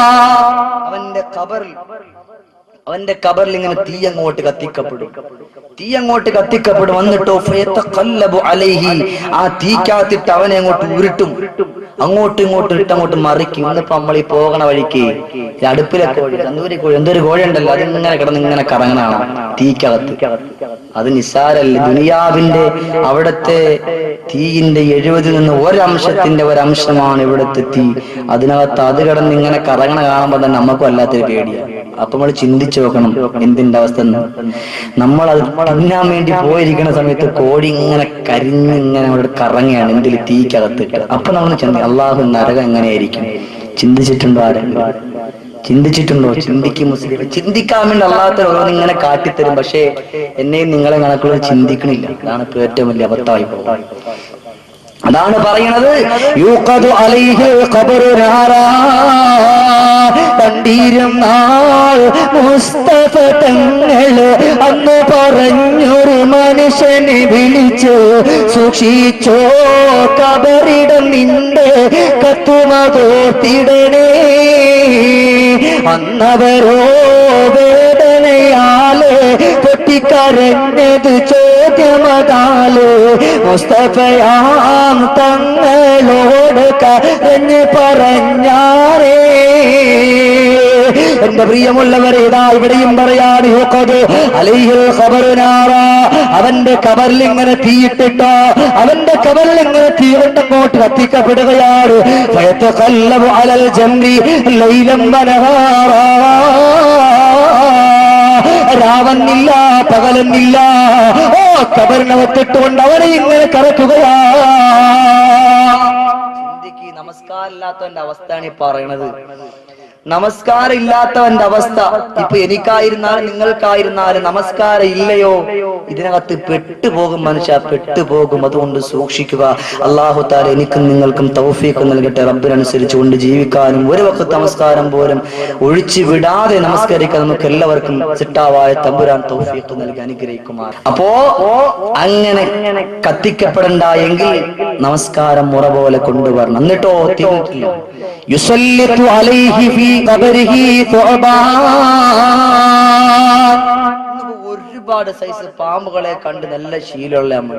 B: അവന്റെ ഖബറിൽ ഇങ്ങനെ തീ അങ്ങോട്ട് കത്തിക്കപ്പെടും. വന്നിട്ടോ ഫയതഖല്ലബു അലൈഹി, ആ തീക്കകത്തിട്ട് അവനെ അങ്ങോട്ട് ഉരുട്ടും, അങ്ങോട്ടും ഇങ്ങോട്ടും ഇട്ടങ്ങോട്ട് മറിക്കും. ഇന്നിപ്പോ നമ്മൾ ഈ പോകണ വഴിക്ക് അടുപ്പിലെ കോഴി, തന്തൂരി കോഴി, എന്തൊരു കോഴി ഉണ്ടല്ലോ, അതിങ്ങനെ കിടന്ന് ഇങ്ങനെ കറങ്ങണാണ് തീക്കകത്ത്. അത് നിസ്സാരല്ല. ദുനിയാവിന്റെ അവിടത്തെ തീയിന്റെ 70 നിന്ന് ഒരംശമാണ് ഇവിടുത്തെ തീ. അതിനകത്ത് അത് കിടന്ന് ഇങ്ങനെ കറങ്ങണ കാണുമ്പോ തന്നെ നമുക്കും അല്ലാത്തൊരു പേടിയാണ്. അപ്പൊ നമ്മൾ ചിന്തിച്ചു നോക്കണം എന്തിന്റെ അവസ്ഥ. നമ്മൾ അത് തിന്നാൻ വേണ്ടി പോയിരിക്കുന്ന സമയത്ത് കോഴി ഇങ്ങനെ കരിഞ്ഞിങ്ങനെ അവിടെ കറങ്ങുകയാണ് എന്തിൽ തീക്കകത്തിട്ട്. അപ്പൊ നമ്മൾ ചിന്തിക്കും അള്ളാഹു നരകം എങ്ങനെയായിരിക്കും. ചിന്തിച്ചിട്ടുണ്ടോ ആരെങ്കിലും? ചിന്തിച്ചിട്ടുണ്ടോ? ചിന്തിക്കും മുസ്ലിം. ചിന്തിക്കാൻ വേണ്ടി അല്ലാത്ത ഓരോന്ന് ഇങ്ങനെ കാട്ടിത്തരും. പക്ഷേ എന്നെയും നിങ്ങളെ കണക്കുള്ള ചിന്തിക്കണില്ല. അതാണ് ഇപ്പൊ ഏറ്റവും വലിയ അബദ്ധമായി പോകുന്നത്. അതാണ് പറയണത് യൂഖദു അലൈഹിൽ ഖബറു നാറാ. കണ്ടീരും നാൾ മുസ്തഫ തങ്ങള് അന്ന് പറഞ്ഞൊരു മനുഷ്യനെ വിളിച്ച്, സൂക്ഷിച്ചോ കബറിടം നിന്റെ കത്തുമതോർത്തിടണേ. അന്നവരോ വേദനയാല് പൊട്ടിക്കരഞ്ഞത് ചോദ്യമതാല്. മുസ്തഫയാം തങ്ങളോട് കരഞ്ഞ് പറഞ്ഞാരേ. എന്റെ പ്രിയമുള്ളവരെ, ഇതാ ഇവിടെയും പറയാണ് യൂഖദു അലൈഹിൽ ഖബറു നാറാ. അവന്റെ ഖബറിൽ ഇങ്ങനെ തീയിട്ടിട്ടോ, അവന്റെ ഖബറിൽ ഇങ്ങനെ തീ കൊണ്ടങ്ങോട്ട് കത്തിക്കപ്പെടുകയാണ്. ഫയതഖല്ലബു അലൽ ജംരി ലൈലൻ വനഹാറാ. രാവന്നില്ല പകലെന്നില്ല. ഓ ഖബറിനകത്തിട്ടുകൊണ്ട് അവനെ ഇങ്ങനെ കറക്കുകയാ. ചിന്തിക്ക്, നമസ്കാരം ഇല്ലാത്തവന്റെ അവസ്ഥയാണ് ഈ പറയണത്. നമസ്കാരം ഇല്ലാത്തവന്റെ അവസ്ഥ. ഇപ്പൊ എനിക്കായിരുന്നാലും നിങ്ങൾക്കായിരുന്നാലും നമസ്കാരം ഇല്ലയോ, ഇതിനകത്ത് പെട്ടുപോകും മനുഷ്യ, പെട്ടുപോകും. അതുകൊണ്ട് സൂക്ഷിക്കുക. അല്ലാഹു തആല എനിക്കും നിങ്ങൾക്കും തൗഫീഖ് നൽകട്ടെ. റബ്ബിനനുസരിച്ച് കൊണ്ട് ജീവിക്കാനും ഒരു വഖത്ത് നമസ്കാരം പോലും ഒഴിച്ചു വിടാതെ നമസ്കരിക്കാൻ നമുക്ക് എല്ലാവർക്കും സിട്ടാവായ തമ്പുരാൻ തൗഫീഖ് നൽകി അനുഗ്രഹിക്കുമാർ. അപ്പോ അങ്ങനെ കത്തിക്കപ്പെടണ്ട എങ്കിൽ നമസ്കാരം മുറ പോലെ കൊണ്ടുവരണം. എന്നിട്ടോ തീർന്നിട്ടില്ല. യുസല്ലിതു അലൈഹി ഫീ ഖബരിഹി തുഅബാൻ. ഒരുപാട് സൈസ് പാമ്പുകളെ കണ്ട് നല്ല ശീലമുള്ള നമ്മൾ,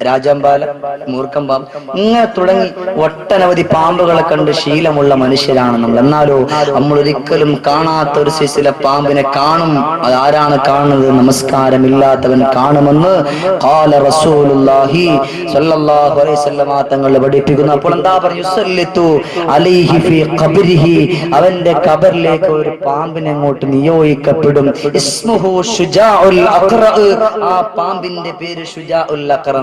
B: രാജാമ്പാല, മൂർഖം പാമ്പ്, ഇങ്ങനെ തുടങ്ങി ഒട്ടനവധി പാമ്പുകളെ കണ്ട് ശീലമുള്ള മനുഷ്യരാണ് നമ്മൾ. എന്നാലോ നമ്മൾ ഒരിക്കലും കാണാത്ത ഒരു സൈസിലെ പാമ്പിനെ കാണും. അതാരാണ് കാണുന്നത്? നമസ്കാരമില്ലാത്തവൻ കാണുമെന്ന് ഖാല റസൂലുള്ളാഹി സ്വല്ലല്ലാഹു അലൈഹി വസല്ലം തങ്ങൾ പഠിപ്പിക്കുന്നു. അപ്പോൾ എന്താ പറയുക? യുസല്ലിതു അലൈഹി ഫീ ഖബരിഹി, അവന്റെ ഖബറിലേക്ക് ഒരു പാമ്പിനെ അങ്ങോട്ട് നിയോഗിക്കപ്പെടും. ഇസ്മുഹു ശുജാഉൽ അഖറ. ആ പാമ്പിന്റെ പേര് ശുജാഉൽ അഖറ.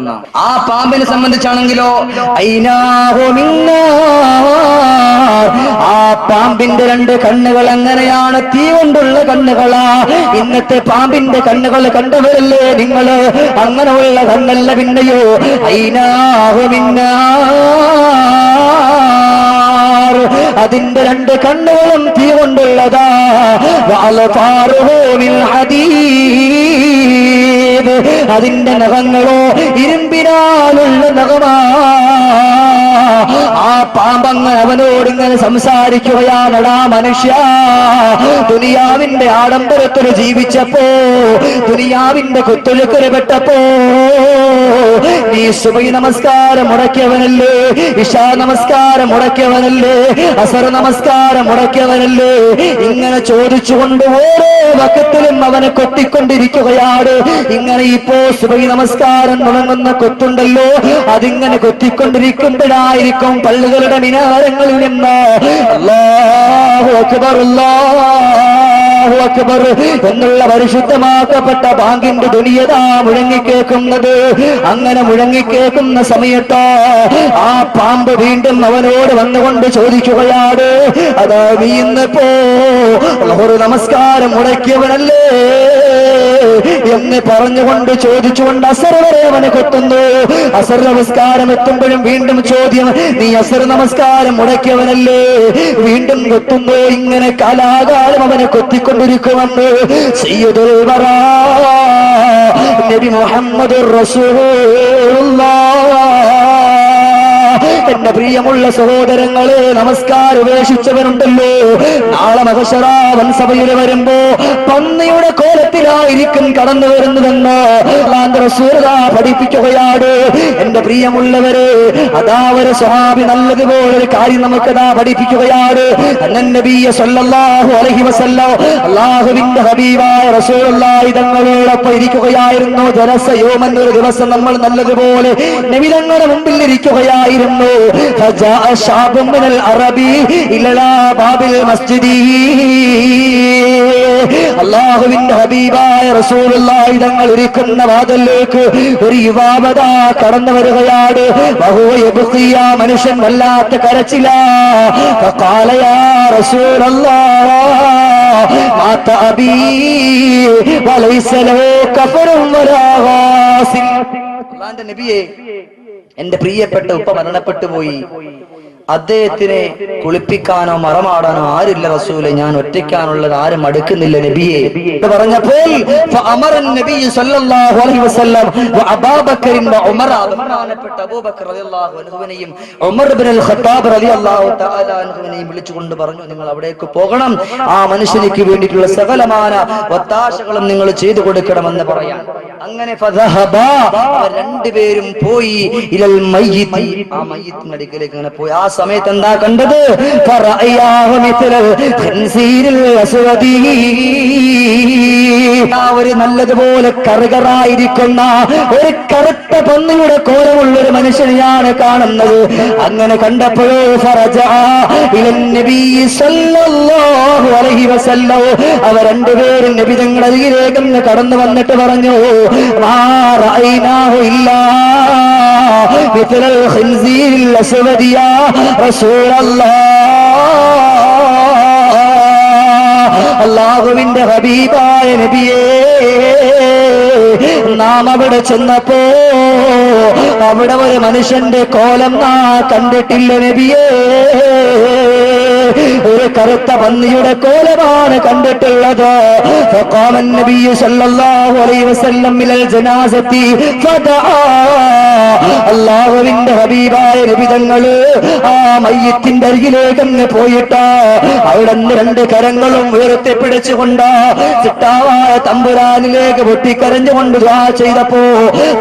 B: ആ പാമ്പിനെ സംബന്ധിച്ചാണെങ്കിലോ ഐനാഹു മിന്നാർ. ആ പാമ്പിന്റെ 2 കണ്ണുകൾ എങ്ങനെയാണ്? തീ കൊണ്ടുള്ള കണ്ണുകളാ. ഇന്നത്തെ പാമ്പിന്റെ കണ്ണുകൾ കണ്ടവരല്ലേ നിങ്ങള്? അങ്ങനെയുള്ള കണ്ണല്ല. പിന്നെയോ ഐനാഹു മിന്നാർ. അതിന്റെ 2 കണ്ണുകളും തീ കൊണ്ടുള്ളതാ. വഅൽഫാറുഹു മിൻ ഹദീദ്. അതിന്റെ നഖങ്ങളോ ഇരുമ്പിനാലുള്ള നഖമാ. ആ പാമ്പങ്ങ് അവനോട് ഇങ്ങനെ സംസാരിക്കുകയാണടാ മനുഷ്യ, ദുനിയാവിന്റെ ആഡംബരത്തിൽ ജീവിച്ചപ്പോ, ദുനിയാവിന്റെ കുത്തൊഴുക്കിൽ പെട്ടപ്പോ നീ സുബഹി നമസ്കാരം മുടക്കിയവനല്ലേ, ഇശാ നമസ്കാരം മുടക്കിയവനല്ലേ, അസർ നമസ്കാരം മുടക്കിയവനല്ലേ? ഇങ്ങനെ ചോദിച്ചുകൊണ്ട് ഓരോ വക്കത്തിലും അവനെ കൊത്തിക്കൊണ്ടിരിക്കുകയാണ്. ഇങ്ങനെ ഇപ്പോ സുബഹി നമസ്കാരം തുടങ്ങുന്ന കൊത്തുണ്ടല്ലോ, അതിങ്ങനെ കൊത്തിക്കൊണ്ടിരിക്കുമ്പോഴായിരിക്കും പള്ളികളുടെ മിനാരങ്ങളിൽ നിന്ന് അല്ലാഹു അക്ബർ അല്ലാഹു അക്ബർ എന്നുള്ള പരിശുദ്ധമാക്കപ്പെട്ട ബാങ്കിന്റെ ധ്വനിയതാ മുഴങ്ങിക്കേക്കുന്നത്. അങ്ങനെ മുഴങ്ങിക്കേക്കുന്ന സമയത്ത് ആ പാമ്പ് വീണ്ടും അവനോട് വന്നുകൊണ്ട് ചോദിക്കുകയാണ്, അതാ നീ ഇന്നിപ്പോ ഒരു നമസ്കാരം മുടക്കിയവനല്ലേ എന്ന് പറഞ്ഞുകൊണ്ട് ചോദിച്ചുകൊണ്ട് അസർ വരെ അവനെ കൊത്തുന്നു. അസർ നമസ്കാരം എത്തുമ്പോഴും വീണ്ടും ചോദ്യം, നീ അസർ നമസ്കാരം മുടക്കിയവനല്ലേ? വീണ്ടും കൊത്തുന്നു. ഇങ്ങനെ കാലാകാലം അവനെ കൊത്തിക്കൊണ്ടിരിക്കുമെന്ന് സയ്യിദുൽ വറാ നബി മുഹമ്മദുർ റസൂലുള്ളാഹ്. എന്റെ പ്രിയമുള്ള സഹോദരങ്ങളെ, നമസ്കാരം ഉപേക്ഷിച്ചവനുണ്ടല്ലോ, നാളെ മഹശറാവൻ സഭയിൽ വരുമ്പോ പന്നിയുടെ കോലത്തിലായിരിക്കും കടന്നു വരുന്നതെന്ന് അല്ലാഹുവിന്റെ റസൂൽ പഠിപ്പിക്കുകയാണ്. എന്റെ പ്രിയമുള്ളവരെ, അതാ ഒരു സ്വഹാബി നല്ലതുപോലെ ഒരു കാര്യം നമുക്കതാ പഠിപ്പിക്കുകയാണ്. നബിയെ സല്ലല്ലാഹു അലൈഹി വസല്ലം അല്ലാഹുവിന്റെ ഹബീബായ റസൂലുള്ളാഹി തങ്ങളോടൊപ്പം ഇരിക്കുകയായിരുന്നു. ജലസ യൗമൻ, ഒരു ദിവസം നമ്മൾ നല്ലതുപോലെ നബി തങ്ങളുടെ മുമ്പിൽ ഇരിക്കുകയായിരുന്നു. فجاء شعب من العرب الى باب المسجد. അല്ലാഹുവിന്റെ ഹബീബായ റസൂലുള്ളാഹി തങ്ങൾ ഇരിക്കുന്ന വാതിലിലേക്ക് ഒരു യുവാവത കടന്നു വരികയാണ്. വഹുവ യബ്ഖി, ആ മനുഷ്യൻ വല്ലാത്ത കരച്ചിലാ. ഫഖാല യാ റസൂലല്ലാഹ് മാത അബീ വലൈസ ലഹു കഫറുൻ വലാ ഗാസിൽ. അല്ലാഹുവിന്റെ നബിയേ, എന്റെ പ്രിയപ്പെട്ട ഉപ്പ മരണപ്പെട്ടു പോയി, അദ്ദേഹത്തിനെ കുളിപ്പിക്കാനോ മറമാടാനോ ആരില്ല റസൂലെ, ഞാൻ ഒറ്റയ്ക്കാനുള്ളത്, ആരും അടുക്കുന്നില്ല നബിയെ എന്ന് പറഞ്ഞപ്പോൾ വിളിച്ചുകൊണ്ട് പറഞ്ഞു, നിങ്ങൾ അവിടേക്ക് പോകണം, ആ മനുഷ്യനിക്ക് വേണ്ടിയിട്ടുള്ള സകലമാന ഒത്താശകളും നിങ്ങൾ ചെയ്തു കൊടുക്കണമെന്ന് പറയാൻ. അങ്ങനെ രണ്ടുപേരും പോയി ഇലൽ മയ്യിത്ത്, ആ മയ്യിത്തിന്റെ അടുക്കലേക്ക് അങ്ങനെ പോയി. ആ സമയത്ത് എന്താ കണ്ടത്? ഒരു നല്ലതുപോലെ കറുകറായിരിക്കുന്ന ഒരു കറുത്ത പന്നിയുടെ കോലമുള്ള ഒരു മനുഷ്യനെയാണ് കാണുന്നത്. അങ്ങനെ കണ്ടപ്പോഴോ അവർ രണ്ടുപേരും നബി തങ്ങളുടെ അരികിലേക്ക് കടന്നു വന്നിട്ട് പറഞ്ഞു, അല്ലാഹുവിന്റെ ഹബീബായ നബിയേ, നാം അവിടെ ചെന്നപ്പോ അവിടെ ഒരു മനുഷ്യന്റെ കോലം കണ്ടിട്ടില്ല നബിയേ, ഒരു കറുത്ത പന്നിയുടെ കോലമാണ് കണ്ടിട്ടുള്ളത്. فقام النبي صلى الله عليه وسلم من الجنازة فدعا. അല്ലാഹുവിന്റെ ഹബീബായ നബി തങ്ങള് ആ മയ്യിത്തിന്റെ അരികിലേക്ക് പോയിട്ട് അവിടെ നിന്ന് രണ്ട് കരങ്ങളും ഉയർത്തിപ്പിടിച്ചുകൊണ്ട് ചിട്ടാവായ തമ്പുരാനിലേക്ക് പൊട്ടിക്കരഞ്ഞുകൊണ്ട് ദുആ ചെയ്തപ്പോ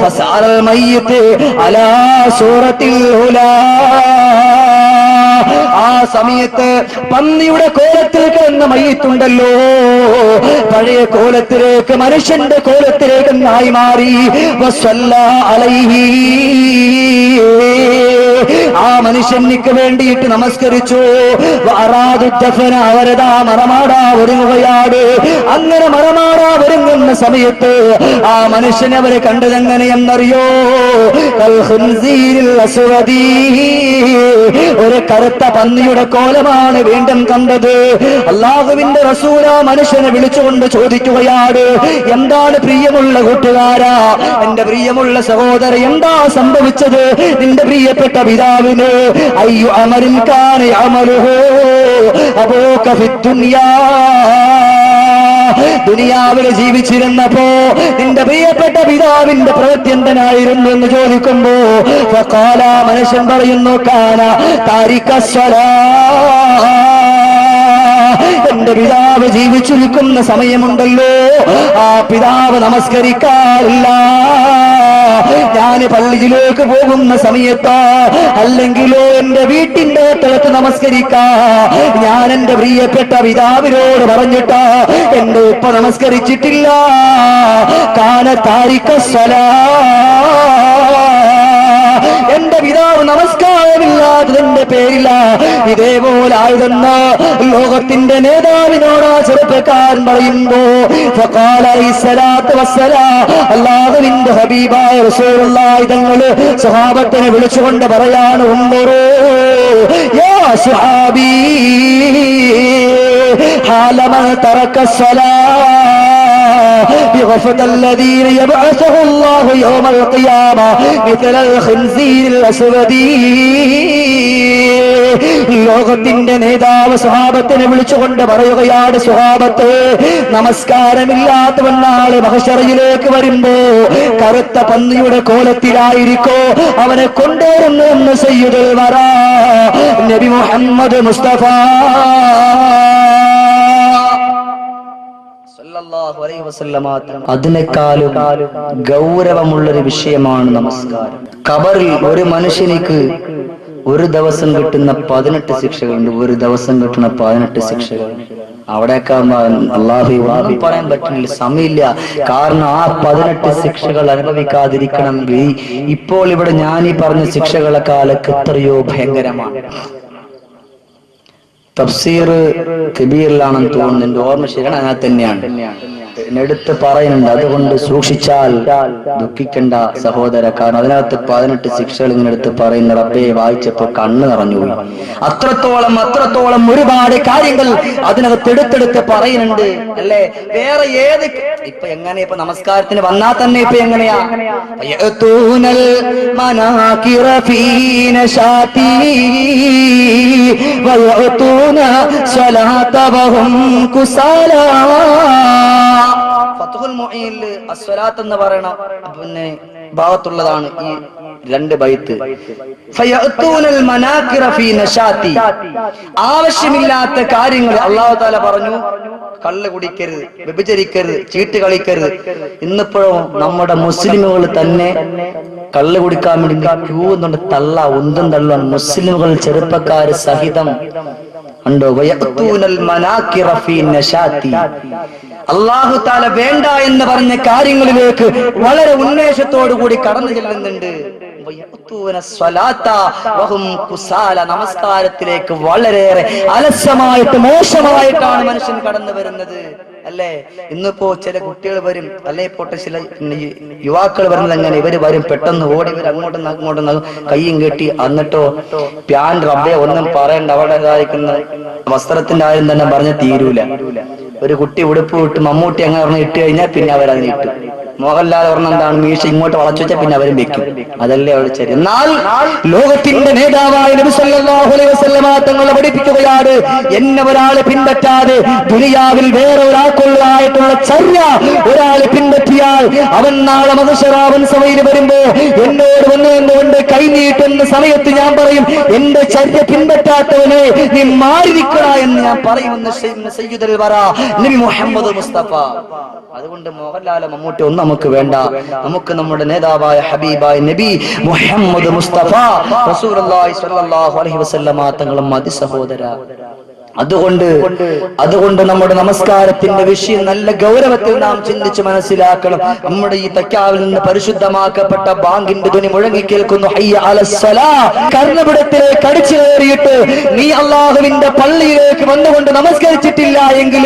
B: ഫസാറൽ മയ്യിത്ത് അലാ സൂറത്തിൽ ഉലാ. ആ സമയത്ത് പന്നിയുടെ കോലത്തിൽ കിടന്ന മയ്യിത്തുണ്ടല്ലോ, പഴയ കോലത്തിലേക്ക്, മനുഷ്യന്റെ കോലത്തിലേക്ക് നായി മാറി. വസല്ലാ അലൈഹി, ആ മനുഷ്യനിക്ക് വേണ്ടിയിട്ട് നമസ്കരിച്ചു. അവരതാ മറമാടാ ഒരുങ്ങുകയാണ്. അങ്ങനെ മറമാടാ ഒരുങ്ങുന്ന സമയത്ത് ആ മനുഷ്യനെ അവരെ കണ്ടതെങ്ങനെയെന്നറിയോ? ഒരു കറുത്ത പന്നിയുടെ കോലമാണ് വീണ്ടും കണ്ടത്. അല്ലാഹുവിന്റെ റസൂൽ ആ മനുഷ്യനെ വിളിച്ചുകൊണ്ട് ചോദിക്കുകയാണ്, എന്താണ് പ്രിയമുള്ള കൂട്ടുകാരാ, എന്റെ പ്രിയമുള്ള സഹോദര, എന്താ സംഭവിച്ചത് നിന്റെ പ്രിയപ്പെട്ട പിതാവിന്? അയ്യു അമരിൻ കാന യഅമലുഹു അബൂക ഫിദ്ദുനിയാ. ദുനിയാവിൽ ജീവിച്ചിരുന്നപ്പോ നിന്റെ പ്രിയപ്പെട്ട പിതാവിന്റെ പ്രവൃത്തി എന്തിനായിരുന്നു എന്ന് ചോദിക്കുമ്പോ ഫഖാല, മനുഷ്യൻ പറയുന്നു, കാന താരിഖസ്സലാ, എന്റെ പിതാവ് ജീവിച്ചിരിക്കുന്ന സമയമുണ്ടല്ലോ, ആ പിതാവ് നമസ്കരിക്കാറില്ല. ഞാൻ പള്ളിയിലേക്ക് പോകുന്ന സമയത്തോ അല്ലെങ്കിലോ എന്റെ വീട്ടിന്റെ അടുത്ത് നമസ്കരിക്കാ ഞാൻ എന്റെ പ്രിയപ്പെട്ട പിതാവിനോട് പറഞ്ഞിട്ടാ എന്റെ ഉപ്പ നമസ്കരിച്ചിട്ടില്ല. കാന താരിഖസ്സലാ, എന്റെ പിതാവ് നമസ്കാരമില്ലാത്തതിന്റെ പേരില്ല. ഇതേപോലെ ആയതെന്ന് ലോകത്തിന്റെ നേതാവിനോട് ആ ചെറുപ്പക്കാരൻ പറയുമ്പോ ഫഖാല അലൈഹിസ്സലാത്തു വസ്സലാം, അല്ലാഹുവിന്റെ ഹബീബായ റസൂലുള്ളാഹി തങ്ങള് സ്വഹാബത്തിനെ വിളിച്ചുകൊണ്ട് പറയാണ്, ഉംറൂ യാ സ്വഹാബി ഹാലമൻ തറക്കസ്സലാ بغفة الذين يبعثه الله يوم القيامة مثل الخنزير الأسود. ലോകത്തിന്റെ നേതാവ് സ്വഹാബത്തിനെ വിളിച്ചുകൊണ്ട് പറയുകയാണ്, സ്വഹാബത്തെ, നമസ്കാരമില്ലാത്തവൻ നാളെ മഹ്ശറിലേക്ക് വരുമ്പോ കറുത്ത പന്നിയുടെ കോലത്തിലായിരിക്കോ അവനെ കൊണ്ടുവരുന്നു എന്ന് സയ്യിദുൽ വറാ നബി മുഹമ്മദ് മുസ്തഫ അതിനേക്കാളും ഗൗരവമുള്ളൊരു വിഷയമാണ് നമസ്കാരം. ഖബറിൽ ഒരു മനുഷ്യനിക്ക് ഒരു ദിവസം കിട്ടുന്ന 18 ശിക്ഷകളുണ്ട്. ഒരു ദിവസം കിട്ടുന്ന 18 ശിക്ഷകൾ. അവിടെയൊക്കെ അല്ലാഹു പറയാൻ പറ്റുന്നില്ല, സമയമില്ല. കാരണം ആ 18 ശിക്ഷകൾ അനുഭവിക്കാതിരിക്കണമെങ്കിൽ ഇപ്പോൾ ഇവിടെ ഞാൻ ഈ പറഞ്ഞ ശിക്ഷകളെക്കാളൊക്കെ എത്രയോ ഭയങ്കരമാണ്. തഫ്സീർ കബീറിലാണെന്ന് തോന്നുന്നു, എന്റെ ഓർമ്മ ശരിയാണ്, അതിനകത്ത് തന്നെയാണ് എടുത്ത് പറയുന്നുണ്ട്. അതുകൊണ്ട് സൂക്ഷിച്ചാൽ ദുഃഖിക്കണ്ട സഹോദര. കാരണം അതിനകത്ത് 18 ശിക്ഷകൾ ഇങ്ങനെ എടുത്ത് പറയുന്ന റബ്ബേ വായിച്ചപ്പോ കണ്ണ് നിറഞ്ഞുപോയി. അത്രത്തോളം ഒരുപാട് കാര്യങ്ങൾ അതിനകത്ത് എടുത്തെടുത്ത് പറയുന്നുണ്ട് അല്ലേ. വേറെ ഏത് ഇപ്പൊ എങ്ങനെ ഇപ്പൊ നമസ്കാരത്തിന് വന്നാൽ തന്നെ ഇപ്പൊ എങ്ങനെയാ ഫത്ഹുൽ മുഈനിൽ അസ്സലാത്ത് എന്ന് പറയണ പിന്നെ ഭാഗത്തുള്ളതാണ് ഈ 2 ബൈത്ത്. ഫയഅതൂനൽ മനാകിറ ഫീ നശാതി, ആവശ്യമില്ലാത്ത കാര്യങ്ങൾ അല്ലാഹു തആല പറഞ്ഞു. കള്ള് കുടിക്കരുത്, വ്യഭിചരിക്കരുത്, ചീട്ട് കളിക്കരുത്. ഇന്നിപ്പോഴും നമ്മുടെ മുസ്ലിമുകൾ തന്നെ കള്ള് കുടിക്കാൻ വേണ്ടി ക്യൂ എന്നുണ്ട്, ഉന്തും തള്ളുവാൻ മുസ്ലിമുകൾ ചെറുപ്പക്കാര് സഹിതം ഉണ്ടോ. വയഅതൂനൽ മനാകിറ ഫീ നശാതി, അല്ലാഹു തആല വേണ്ട എന്ന് പറഞ്ഞ കാര്യങ്ങളിലേക്ക് വളരെ ഉന്മേഷത്തോടു കൂടി കടന്നു ചെല്ലുന്നുണ്ട്. നമസ്കാരത്തിലേക്ക് വളരെയേറെ അലസമായിട്ട് മോശമായിട്ടാണ് മനുഷ്യൻ കടന്നു വരുന്നത് അല്ലേ. ഇന്നിപ്പോ ചില കുട്ടികൾ വരും, അല്ലെ പോട്ടെ, ചില യുവാക്കൾ വരുന്നത് എങ്ങനെ, ഇവര് വരും പെട്ടെന്ന് ഓടി വരും, അങ്ങോട്ടും കയ്യും കെട്ടി. എന്നിട്ടോ പ്യാൻ റബ്ബെ ഒന്നും പറയണ്ട, അവിടെ ഇതായിരിക്കുന്ന വസ്ത്രത്തിന്റെ ആരും തന്നെ പറഞ്ഞ തീരൂല. ഒരു കുട്ടി ഉടുപ്പ് വിട്ട് മമ്മൂട്ടി അങ്ങനെ പറഞ്ഞ് ഇട്ട് കഴിഞ്ഞാൽ പിന്നെ അവരതിന് ഇട്ടു. മോഹൻലാൽ പറഞ്ഞ എന്താണ്, മീശ ഇങ്ങോട്ട് വളച്ചു വെച്ചാൽ പിന്നെ അവരും വെക്കും. അതല്ലേ അവിടെ ശരി. എന്നാൽ ലോകത്തിന്റെ നേതാവായ നബി സല്ലല്ലാഹു അലൈഹി വസല്ലമ തങ്ങളെ പഠിപ്പിക്കുകയാണ്, എന്നെ ഒരാളെ പിൻപറ്റാതെ ദുനിയാവിൽ വേറെ ഒരാൾക്കുള്ളതായിട്ടുള്ള ചര്യ ഒരാളെ പിൻപറ്റിയാൽ അവൻ നാളെ മഹ്ശറാവൻ സഭയിൽ വരുമ്പോ എന്നോട് വന്നുകൊണ്ട് കൈനീട്ടുന്ന സമയത്ത് ഞാൻ പറയും, എന്റെ ചര്യ പിൻപറ്റാത്തവനെ നീ മാറി നിൽക്കണ എന്ന് ഞാൻ പറയുമെന്ന് സയ്യിദുൽ വറാ നബി മുഹമ്മദ് മുസ്തഫ. അതുകൊണ്ട് മോഹൻലാൽ മമ്മൂട്ടി ഒന്നും നമുക്ക് വേണ്ട. നമുക്ക് നമ്മുടെ നേതാവായ ഹബീബായ നബി മുഹമ്മദ് മുസ്തഫ റസൂലുള്ളാഹി സ്വല്ലല്ലാഹു അലൈഹി വസല്ലമ തങ്ങളും മതി സഹോദര. അതുകൊണ്ട് നമ്മുടെ നമസ്കാരത്തിന്റെ വിഷയം നല്ല ഗൗരവത്തിൽ നാം ചിന്തിച്ച് മനസ്സിലാക്കണം. നമ്മുടെ ഈ തക്കാവിൽ നിന്ന് പരിശുദ്ധമാക്കപ്പെട്ട ബാങ്കിന്റെ ധ്വനി മുഴങ്ങി കേൾക്കുന്നു, ഹയ്യ അലസ്സലാ. കർണപിടത്തിലേക്ക് അടിച്ചു കയറിയിട്ട് നീ അള്ളാഹുവിന്റെ പള്ളിയിലേക്ക് വന്നുകൊണ്ട് നമസ്കരിച്ചിട്ടില്ല എങ്കിൽ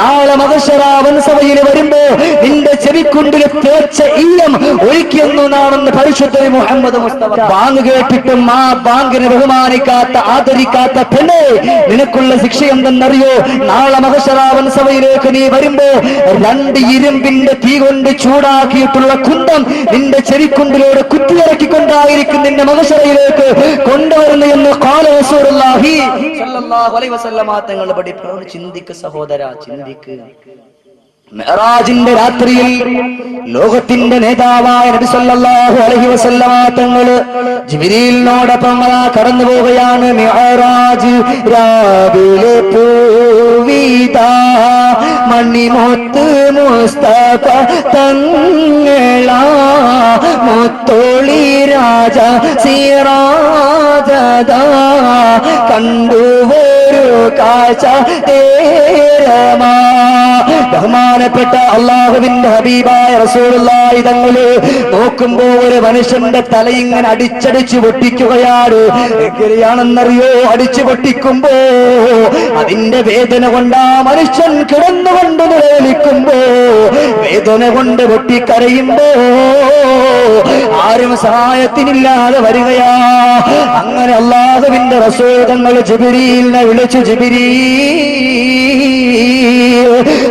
B: നാളെ മഹ്ശറാവൻ സഭയിൽ വരുമ്പോ നിന്റെ ചെവിക്കുണ്ടിൽ തേച്ച ഈയം ഒഴിക്കുന്നതാണെന്ന് പരിശുദ്ധ മുഹമ്മദ് മുസ്തഫ. ബാങ്ക് കേട്ടിട്ടും ആ ബാങ്കിനെ ബഹുമാനിക്കാത്ത ആദരിക്കാത്ത പെണ്ണെ, നിനക്കുള്ള ശിക്ഷ എന്തെന്നറിയോ? നാളെ മഹ്ശറാവൻ സഭയിലേക്ക് നീ വരുമ്പോ 2 ഇരുമ്പിന്റെ തീ കൊണ്ട് ചൂടാക്കിയിട്ടുള്ള കുന്തം നിന്റെ ചെവിക്കുണ്ടിലൂടെ കുത്തിയിറക്കിക്കൊണ്ടായിരിക്കും നിന്റെ മഹ്ശറയിലേക്ക് കൊണ്ടുവരുന്നു എന്ന് ഖാല റസൂലുള്ളാഹി സ്വല്ലല്ലാഹു അലൈഹി വസല്ലമ തങ്ങൾ പഠിപ്പിച്ചു. ചിന്തിക്ക് സഹോദര, ചിന്തിക്ക്. മിഅ്റാജിന്റെ രാത്രിയിൽ ലോകത്തിന്റെ നേതാവായ നബി സല്ലല്ലാഹു അലൈഹി വസല്ലമ തങ്ങള് ജിബ്രീലിനോടൊപ്പം കടന്നു പോവുകയാണ്. മിഅ്റാജ് രാവിലെ പൂവിതാ മണിമുത്ത് മുസ്തഫ തങ്ങളാ മുത്തോളി രാജ സിറാജദാ കണ്ടുവൊരു കാഴ്ച തേരമാ. ബഹുമാനപ്പെട്ട അല്ലാഹുവിന്റെ ഹബീബായ റസൂലുള്ളാഹി തങ്ങള് നോക്കുമ്പോ ഒരു മനുഷ്യന്റെ തല ഇങ്ങനെ അടിച്ചടിച്ച് പൊട്ടിക്കുകയാണ്. എങ്ങനെയാണെന്നറിയോ? അടിച്ചു പൊട്ടിക്കുമ്പോ അതിന്റെ വേദന കൊണ്ട് ആ മനുഷ്യൻ കിടന്നുകൊണ്ട് നിലവിളിക്കുമ്പോ, വേദന കൊണ്ട് പൊട്ടിക്കരയുമ്പോ ആരും സഹായത്തിനില്ലാതെ വരികയാ. അങ്ങനെ അല്ലാഹുവിന്റെ റസൂൽ തങ്ങൾ ജിബ്രീലിനെ വിളിച്ചു, ജിബ്രീൽ,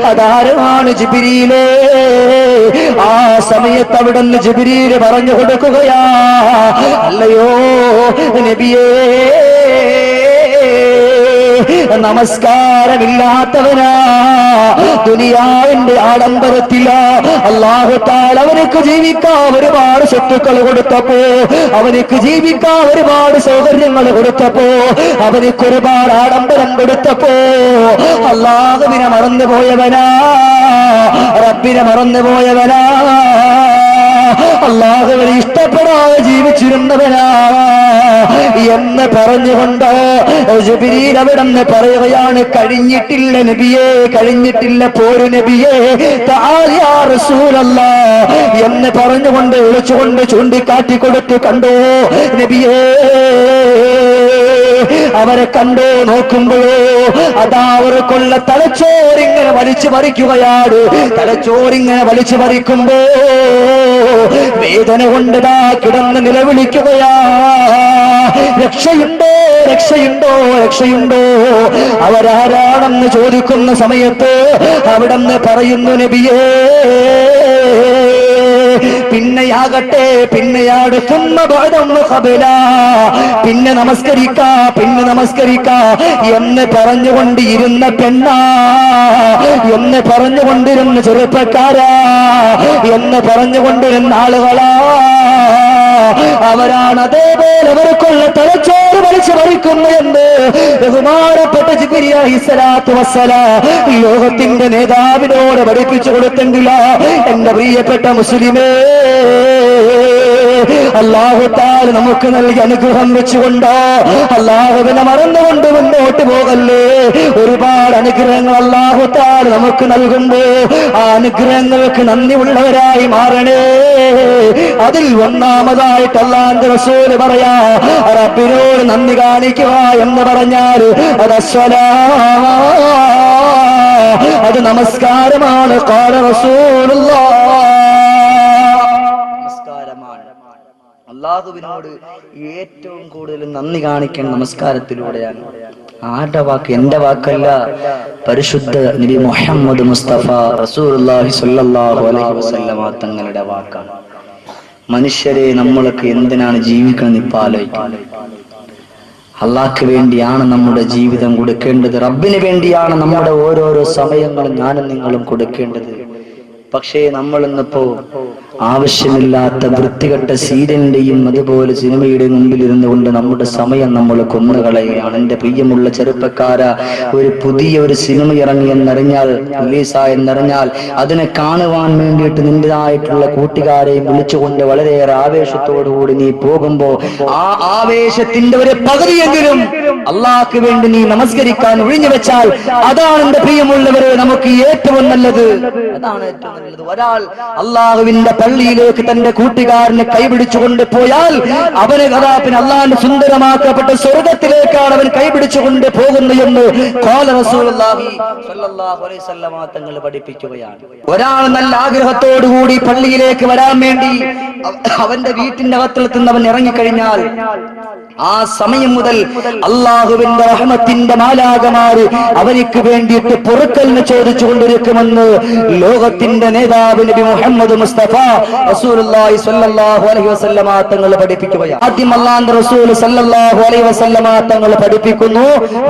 B: അതാരാണ് ജിബ്രീലേ? ആ സമയത്ത് അവിടുന്ന് ജിബ്രീൽ പറഞ്ഞു കൊടുക്കുകയാ, അല്ലയോ നബിയേ, നമസ്കാരമില്ലാത്തവനാ, ദുനിയാവിന്റെ ആഡംബരത്തില അല്ലാഹു തആല അവനക്ക് ജീവിക്കാൻ ഒരുപാട് സ്വത്തുക്കൾ കൊടുത്തപ്പോ, അവനക്ക് ജീവിക്കാൻ ഒരുപാട് സൗകര്യങ്ങൾ കൊടുത്തപ്പോ, അവനക്ക് ഒരുപാട് ആഡംബരം കൊടുത്തപ്പോ അല്ലാഹുവിനെ മറന്നുപോയവനാ, റബ്ബിനെ മറന്നുപോയവനാ, അല്ലാഹുവിനെ ഇഷ്ടപ്പെടാതെ ജീവിച്ചിരുന്നവനാ എന്ന് പറഞ്ഞുകൊണ്ട് ജിബ്രീൽ അവിടുന്ന് പറയുകയാണ്, കഴിഞ്ഞിട്ടില്ല നബിയേ, കഴിഞ്ഞിട്ടില്ല പോരു നബിയേ, തആൽ യാ റസൂലല്ലാഹ് എന്ന് പറഞ്ഞുകൊണ്ട് വിളിച്ചുകൊണ്ട് ചൂണ്ടിക്കാട്ടി കൊടുത്തു. കണ്ടോ നബിയേ, അവരെ കണ്ടോ? നോക്കുമ്പോഴോ അതാ അവർക്കുള്ള തലച്ചോറിങ്ങനെ വലിച്ചു പറിക്കുകയാണ്. തലച്ചോറിങ്ങനെ വലിച്ചു പറിക്കുമ്പോ വേദന കൊണ്ടതാ കിടന്ന് നിലവിളിക്കുകയാ, രക്ഷയുണ്ടോ, രക്ഷയുണ്ടോ, രക്ഷയുണ്ടോ? അവരാരാണെന്ന് ചോദിക്കുന്ന സമയത്ത് അവിടെന്ന് പറയുന്നു, നബിയേ, പിന്നെയാകട്ടെ, പിന്നെയാട് പിന്നെ നമസ്കരിക്കാ, പിന്നെ നമസ്കരിക്കാ എന്ന് പറഞ്ഞുകൊണ്ടിരുന്ന പെണ്ണാ, എന്ന് പറഞ്ഞുകൊണ്ടിരുന്ന ചെറുപ്പക്കാരാ, എന്ന് പറഞ്ഞുകൊണ്ടിരുന്ന ആളുകളാ, അവരാണ് അതേപോലെ അവർക്കുള്ള തലച്ചോറ് വലിച്ചു പറിക്കുന്നു എന്ന് ബഹുമാനപ്പെട്ട ജിബ്രീൽ അലൈഹിസ്സലാത്തു വസ്സലാം ലോകത്തിന്റെ നേതാവിനോട് പഠിപ്പിച്ചു കൊടുത്തെങ്കില എന്റെ പ്രിയപ്പെട്ട മുസ്ലിമേ, അല്ലാഹു തആല നമുക്ക് നൽകിയ അനുഗ്രഹം വെച്ചുകൊണ്ട് അല്ലാഹുവിനെ മറന്നുകൊണ്ട് മുന്നോട്ട് പോകല്ലേ. ഒരുപാട് അനുഗ്രഹങ്ങൾ അല്ലാഹു തആല നമുക്ക് നൽകുമ്പോ ആ അനുഗ്രഹങ്ങൾക്ക് നന്ദിയുള്ളവരായി മാറണേ. അതിൽ ഒന്നാമതായിട്ട് അല്ലാഹുവിന്റെ റസൂൽ പറയാ, റബ്ബിനോട് നന്ദി കാണിക്കുക എന്ന് പറഞ്ഞാൽ അത് നമസ്കാരമാണ്. ഖാല റസൂലുള്ളാഹ്, അല്ലാഹുവിനോട് ഏറ്റവും കൂടുതൽ നന്ദി കാണിക്കാൻ നമസ്കാരത്തിലൂടെയാണ്. ആരുടെ വാക്ക്? എന്റെ വാക്കല്ല, പരിശുദ്ധ നബി മുഹമ്മദ് മുസ്തഫ റസൂലുള്ളാഹി സ്വല്ലല്ലാഹു അലൈഹി വസല്ലമ തങ്ങളുടെ വാക്കാണ്. മനുഷ്യരെ, നമ്മളൊക്കെ എന്തിനാണ് ജീവിക്കണം ഇപ്പൊ ആലോചിക്കുന്നത്? അള്ളാഹ്ക്ക് വേണ്ടിയാണ് നമ്മുടെ ജീവിതം കൊടുക്കേണ്ടത്, റബ്ബിന് വേണ്ടിയാണ് നമ്മുടെ ഓരോരോ സമയങ്ങളും ഞാനും നിങ്ങളും കൊടുക്കേണ്ടത്. പക്ഷേ നമ്മൾ ഇന്നിപ്പോ ആവശ്യമില്ലാത്ത വൃത്തികെട്ട സീരിയലിന്റെയും അതുപോലെ സിനിമയുടെ മുമ്പിൽ ഇരുന്നു കൊണ്ട് നമ്മുടെ സമയം നമ്മൾ കൊന്നുകളയുകയാണ്. എന്റെ പ്രിയമുള്ള ചെറുപ്പക്കാര, ഒരു പുതിയ ഒരു സിനിമ ഇറങ്ങി എന്നറിഞ്ഞാൽ, റിലീസായെന്നറിഞ്ഞാൽ അതിനെ കാണുവാൻ വേണ്ടിയിട്ട് നിന്റേതായിട്ടുള്ള കൂട്ടുകാരെയും വിളിച്ചുകൊണ്ട് വളരെയേറെ ആവേശത്തോടുകൂടി നീ പോകുമ്പോ ആ ആവേശത്തിന്റെ ഒരു പകുതിയെങ്കിലും അള്ളാഹ്ക്ക് വേണ്ടി നീ നമസ്കരിക്കാൻ ഒഴിഞ്ഞു വെച്ചാൽ അതാണ് എന്റെ പ്രിയമുള്ളവരെ നമുക്ക് ഏറ്റവും നല്ലത്. അതാണ് ഏറ്റവും നല്ലത്. ഒരാൾ അള്ളാഹുവിന്റെ പള്ളിയിലേക്ക് തന്റെ കൂട്ടുകാരനെ കൈപിടിച്ചുകൊണ്ട് പോയാൽ അവന് കഥാപിന് അള്ളാഹിന്റെ സുന്ദരമാക്കപ്പെട്ട സ്വർഗത്തിലേക്കാണ് അവൻ കൈപിടിച്ചുകൊണ്ട് പോകുന്നു എന്ന് ഖാല റസൂലുള്ളാഹി സ്വല്ലല്ലാഹു അലൈഹി വസല്ലം തങ്ങൾ പഠിപ്പിക്കുകയാണ്. ഒരാൾ നല്ല ആഗ്രഹത്തോടുകൂടി പള്ളിയിലേക്ക് വരാൻ വേണ്ടി അവന്റെ വീട്ടിന്റെ അകത്തുനിന്ന് അവൻ ഇറങ്ങിക്കഴിഞ്ഞാൽ ആ സമയം മുതൽ അള്ളാഹുവിന്റെ റഹ്മത്തിന്റെ മാലാഖമാര് അവനിക്ക് വേണ്ടിയിട്ട് പൊറുക്കലിന് ചോദിച്ചുകൊണ്ടിരിക്കുമെന്ന് ലോകത്തിന്റെ നേതാവ് നബി മുഹമ്മദ് മുസ്തഫ റസൂലുള്ളാഹി സ്വല്ലല്ലാഹു അലൈഹി വസല്ലമ തങ്ങൾ പഠിപ്പിക്കുകയാണ്. ആദ്യം അല്ലാഹുവിന്റെ റസൂൽ സ്വല്ലല്ലാഹു അലൈഹി വസല്ലമ തങ്ങൾ പഠിപ്പിക്കുന്നു,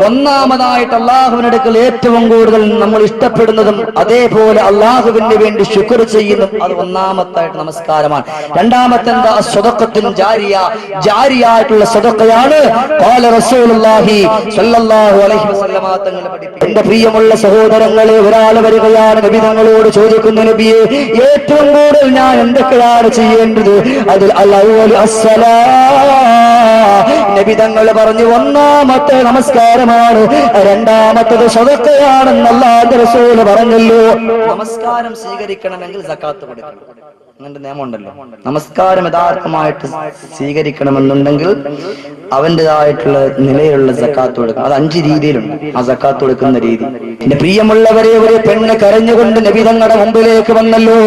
A: ഒന്നാമതായിട്ട് അള്ളാഹുവിനടുക്കൽ ഏറ്റവും കൂടുതൽ നമ്മൾ ഇഷ്ടപ്പെടുന്നതും അതേപോലെ അള്ളാഹുവിന് വേണ്ടി ശുക്ർ ചെയ്യുന്നതും അത് ഒന്നാമത്തായിട്ട് നമസ്കാരമാണ്. രണ്ടാമത്തെ എന്താ? സ്വതക്കത്തും ജാരിയ, ജാരിയായിട്ടുള്ള സ്വതക്കയാണ്. ഖാല റസൂലുള്ളാഹി സ്വല്ലല്ലാഹു അലൈഹി വസല്ലമ തങ്ങൾ പഠിപ്പിച്ചു. എന്റെ പ്രിയമുള്ള സഹോദരങ്ങളെ, ഒരാൾ വരികയാണ്, നബി തങ്ങളോട് ചോദിക്കുന്നു, നബിയെ ഏറ്റവും കൂടുതൽ ഞാൻ എന്തൊക്കെയാണ് ചെയ്യേണ്ടത്? അതിൽ അൽ-അവ്വലു അസ്സലാ. നബി തങ്ങൾ പറഞ്ഞു, ഒന്നാമത്തെ നമസ്കാരമാണ്, രണ്ടാമത്തത് സദഖയാണെന്ന് അല്ലാഹുവിന്റെ റസൂൽ പറഞ്ഞല്ലോ. നമസ്കാരം സ്വീകരിക്കണമെങ്കിൽ സക്കാത്ത് കൊടുക്കണം. അങ്ങനത്തെ നിയമമുണ്ടല്ലോ. നമസ്കാരം യഥാർത്ഥമായിട്ട് സ്വീകരിക്കണമെന്നുണ്ടെങ്കിൽ അവന്റേതായിട്ടുള്ള നിലയിലുള്ള സക്കാത്ത് കൊടുക്കണം. അത് 5 രീതിയിലുണ്ട് ആ സക്കാത്ത് കൊടുക്കുന്ന രീതി. എന്റെ പ്രിയമുള്ളവരെ, ഒരു പെണ്ണ് കരഞ്ഞുകൊണ്ട് നബി തങ്ങളുടെ മുമ്പിലേക്ക് വന്നല്ലോ.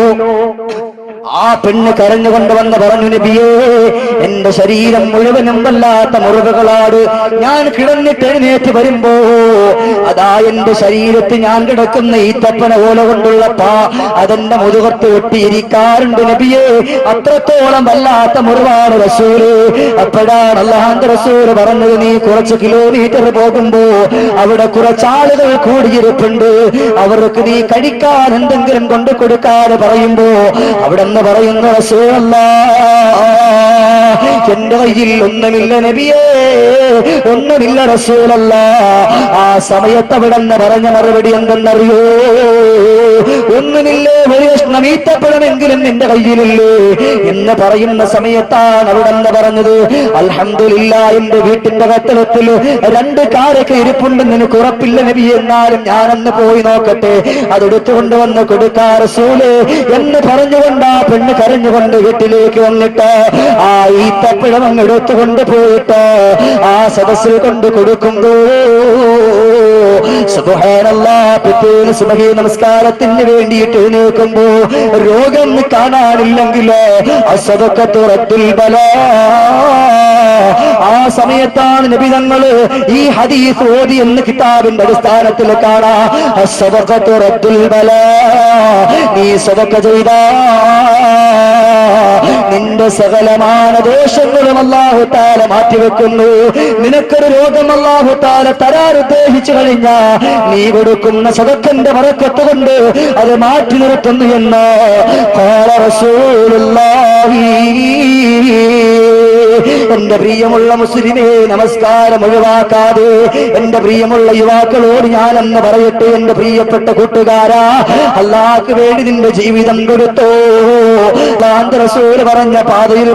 A: ആ പെണ്ണ് കരഞ്ഞുകൊണ്ട് വന്ന് പറഞ്ഞു, നബിയേ എന്റെ ശരീരം മുഴുവനും വല്ലാത്ത മുറിവുകളാണ്. ഞാൻ കിടന്നിട്ട് എഴുന്നേറ്റ് വരുമ്പോ അതാ എന്റെ ശരീരത്തിൽ ഞാൻ കിടക്കുന്ന ഈത്തപ്പന ഓല കൊണ്ടുള്ള അതെന്റെ മുതുകത്ത് ഒട്ടിയിരിക്കാറുണ്ട് നബിയേ. അത്രത്തോളം വല്ലാത്ത മുറിവാണ് റസൂല്. അപ്പോഴാണ് അല്ലാഹുവിന്റെ റസൂല് പറഞ്ഞത്, നീ കുറച്ച് കിലോമീറ്റർ പോകുമ്പോ അവിടെ കുറച്ചാളുകൾ കൂടിയിരിപ്പുണ്ട്, അവർക്ക് നീ കഴിക്കാൻ എന്തെങ്കിലും കൊണ്ടു കൊടുക്കാതെ പറയുമ്പോ അവിടെ പറയുന്നു, റസൂലല്ലാഹ് എന്റെ കയ്യിൽ ഒന്നുമില്ല നബിയേ, ഒന്നുമില്ല റസൂലല്ലാഹ്. ആ സമയത്ത് അവിടെ പറഞ്ഞ മറുപടി എന്തെന്നറിയോ? ഒന്നുമില്ലേ, ഒരു കഷ്ണം ഈത്തപ്പഴമെങ്കിലും നിന്റെ കയ്യിലില്ലേ എന്ന് പറയുന്ന സമയത്താണ് അവിടെ പറഞ്ഞത്, അൽഹംദുലില്ലാഹ് എന്റെ വീട്ടിന്റെ കത്തലത്തിൽ 2 കാരൊക്കെ ഇരിപ്പുണ്ട്, നിനക്ക് ഉറപ്പില്ല നബി, എന്നാലും ഞാനൊന്ന് പോയി നോക്കട്ടെ, അതെടുത്തുകൊണ്ട് വന്ന് കൊടുക്കാ റസൂലേ എന്ന് പറഞ്ഞുകൊണ്ട് ആ പെണ്ണ് കരഞ്ഞുകൊണ്ട് വീട്ടിലേക്ക് വന്നിട്ട് ആ ഈത്തപ്പഴം അങ്ങ് എടുത്തുകൊണ്ട് പോയിട്ട് ആ സദസ്സിൽ കൊണ്ട് കൊടുക്കുമ്പോ സുബ്ഹാനല്ലാഹ്, പിറ്റേന്ന് സുബ്ഹി നമസ്കാരത്തിന് വേണ്ടിയിട്ട് എഴുന്നേൽക്കുമ്പോ രോഗം കാണാനില്ലെങ്കിൽ അസ്സദഖത്തു റദ്ദുൽ ബലാ. ആ സമയത്താണ് നബി തങ്ങള് ഈ ഹദീസ് ഓതി എന്ന് കിതാബിന്റെ അടിസ്ഥാനത്തിൽ കാണാം, അസ്സദഖത്തു റദ്ദുൽ ബലാ. നീ സദഖ ചെയ്താ നിന്റെ സകലമാന ദോഷങ്ങളും അല്ലാഹു തആല മാറ്റിവെക്കുന്നു. നിനക്കൊരു രോഗം അല്ലാഹു തആല തരാൻ ഉദ്ദേശിച്ചു കഴിഞ്ഞാ നീ കൊടുക്കുന്ന സദഖന്റെ ബറക്കത്ത് കൊണ്ട് അത് മാറ്റി നിർത്തുന്നു എന്ന് ഖാല റസൂലുള്ളാഹി. എന്റെ പ്രിയമുള്ള മുസ്ലിമേ, നമസ്കാരം ഒഴിവാക്കാതെ എന്റെ പ്രിയമുള്ള യുവാക്കളോട് ഞാനെന്ന് പറയട്ടെ, എന്റെ പ്രിയപ്പെട്ട കൂട്ടുകാരാ, അല്ലാഹുവിന് വേണ്ടി നിന്റെ ജീവിതം കൊടുത്തോ. അല്ലാഹുവിന്റെ റസൂൽ പറഞ്ഞ പാതയിൽ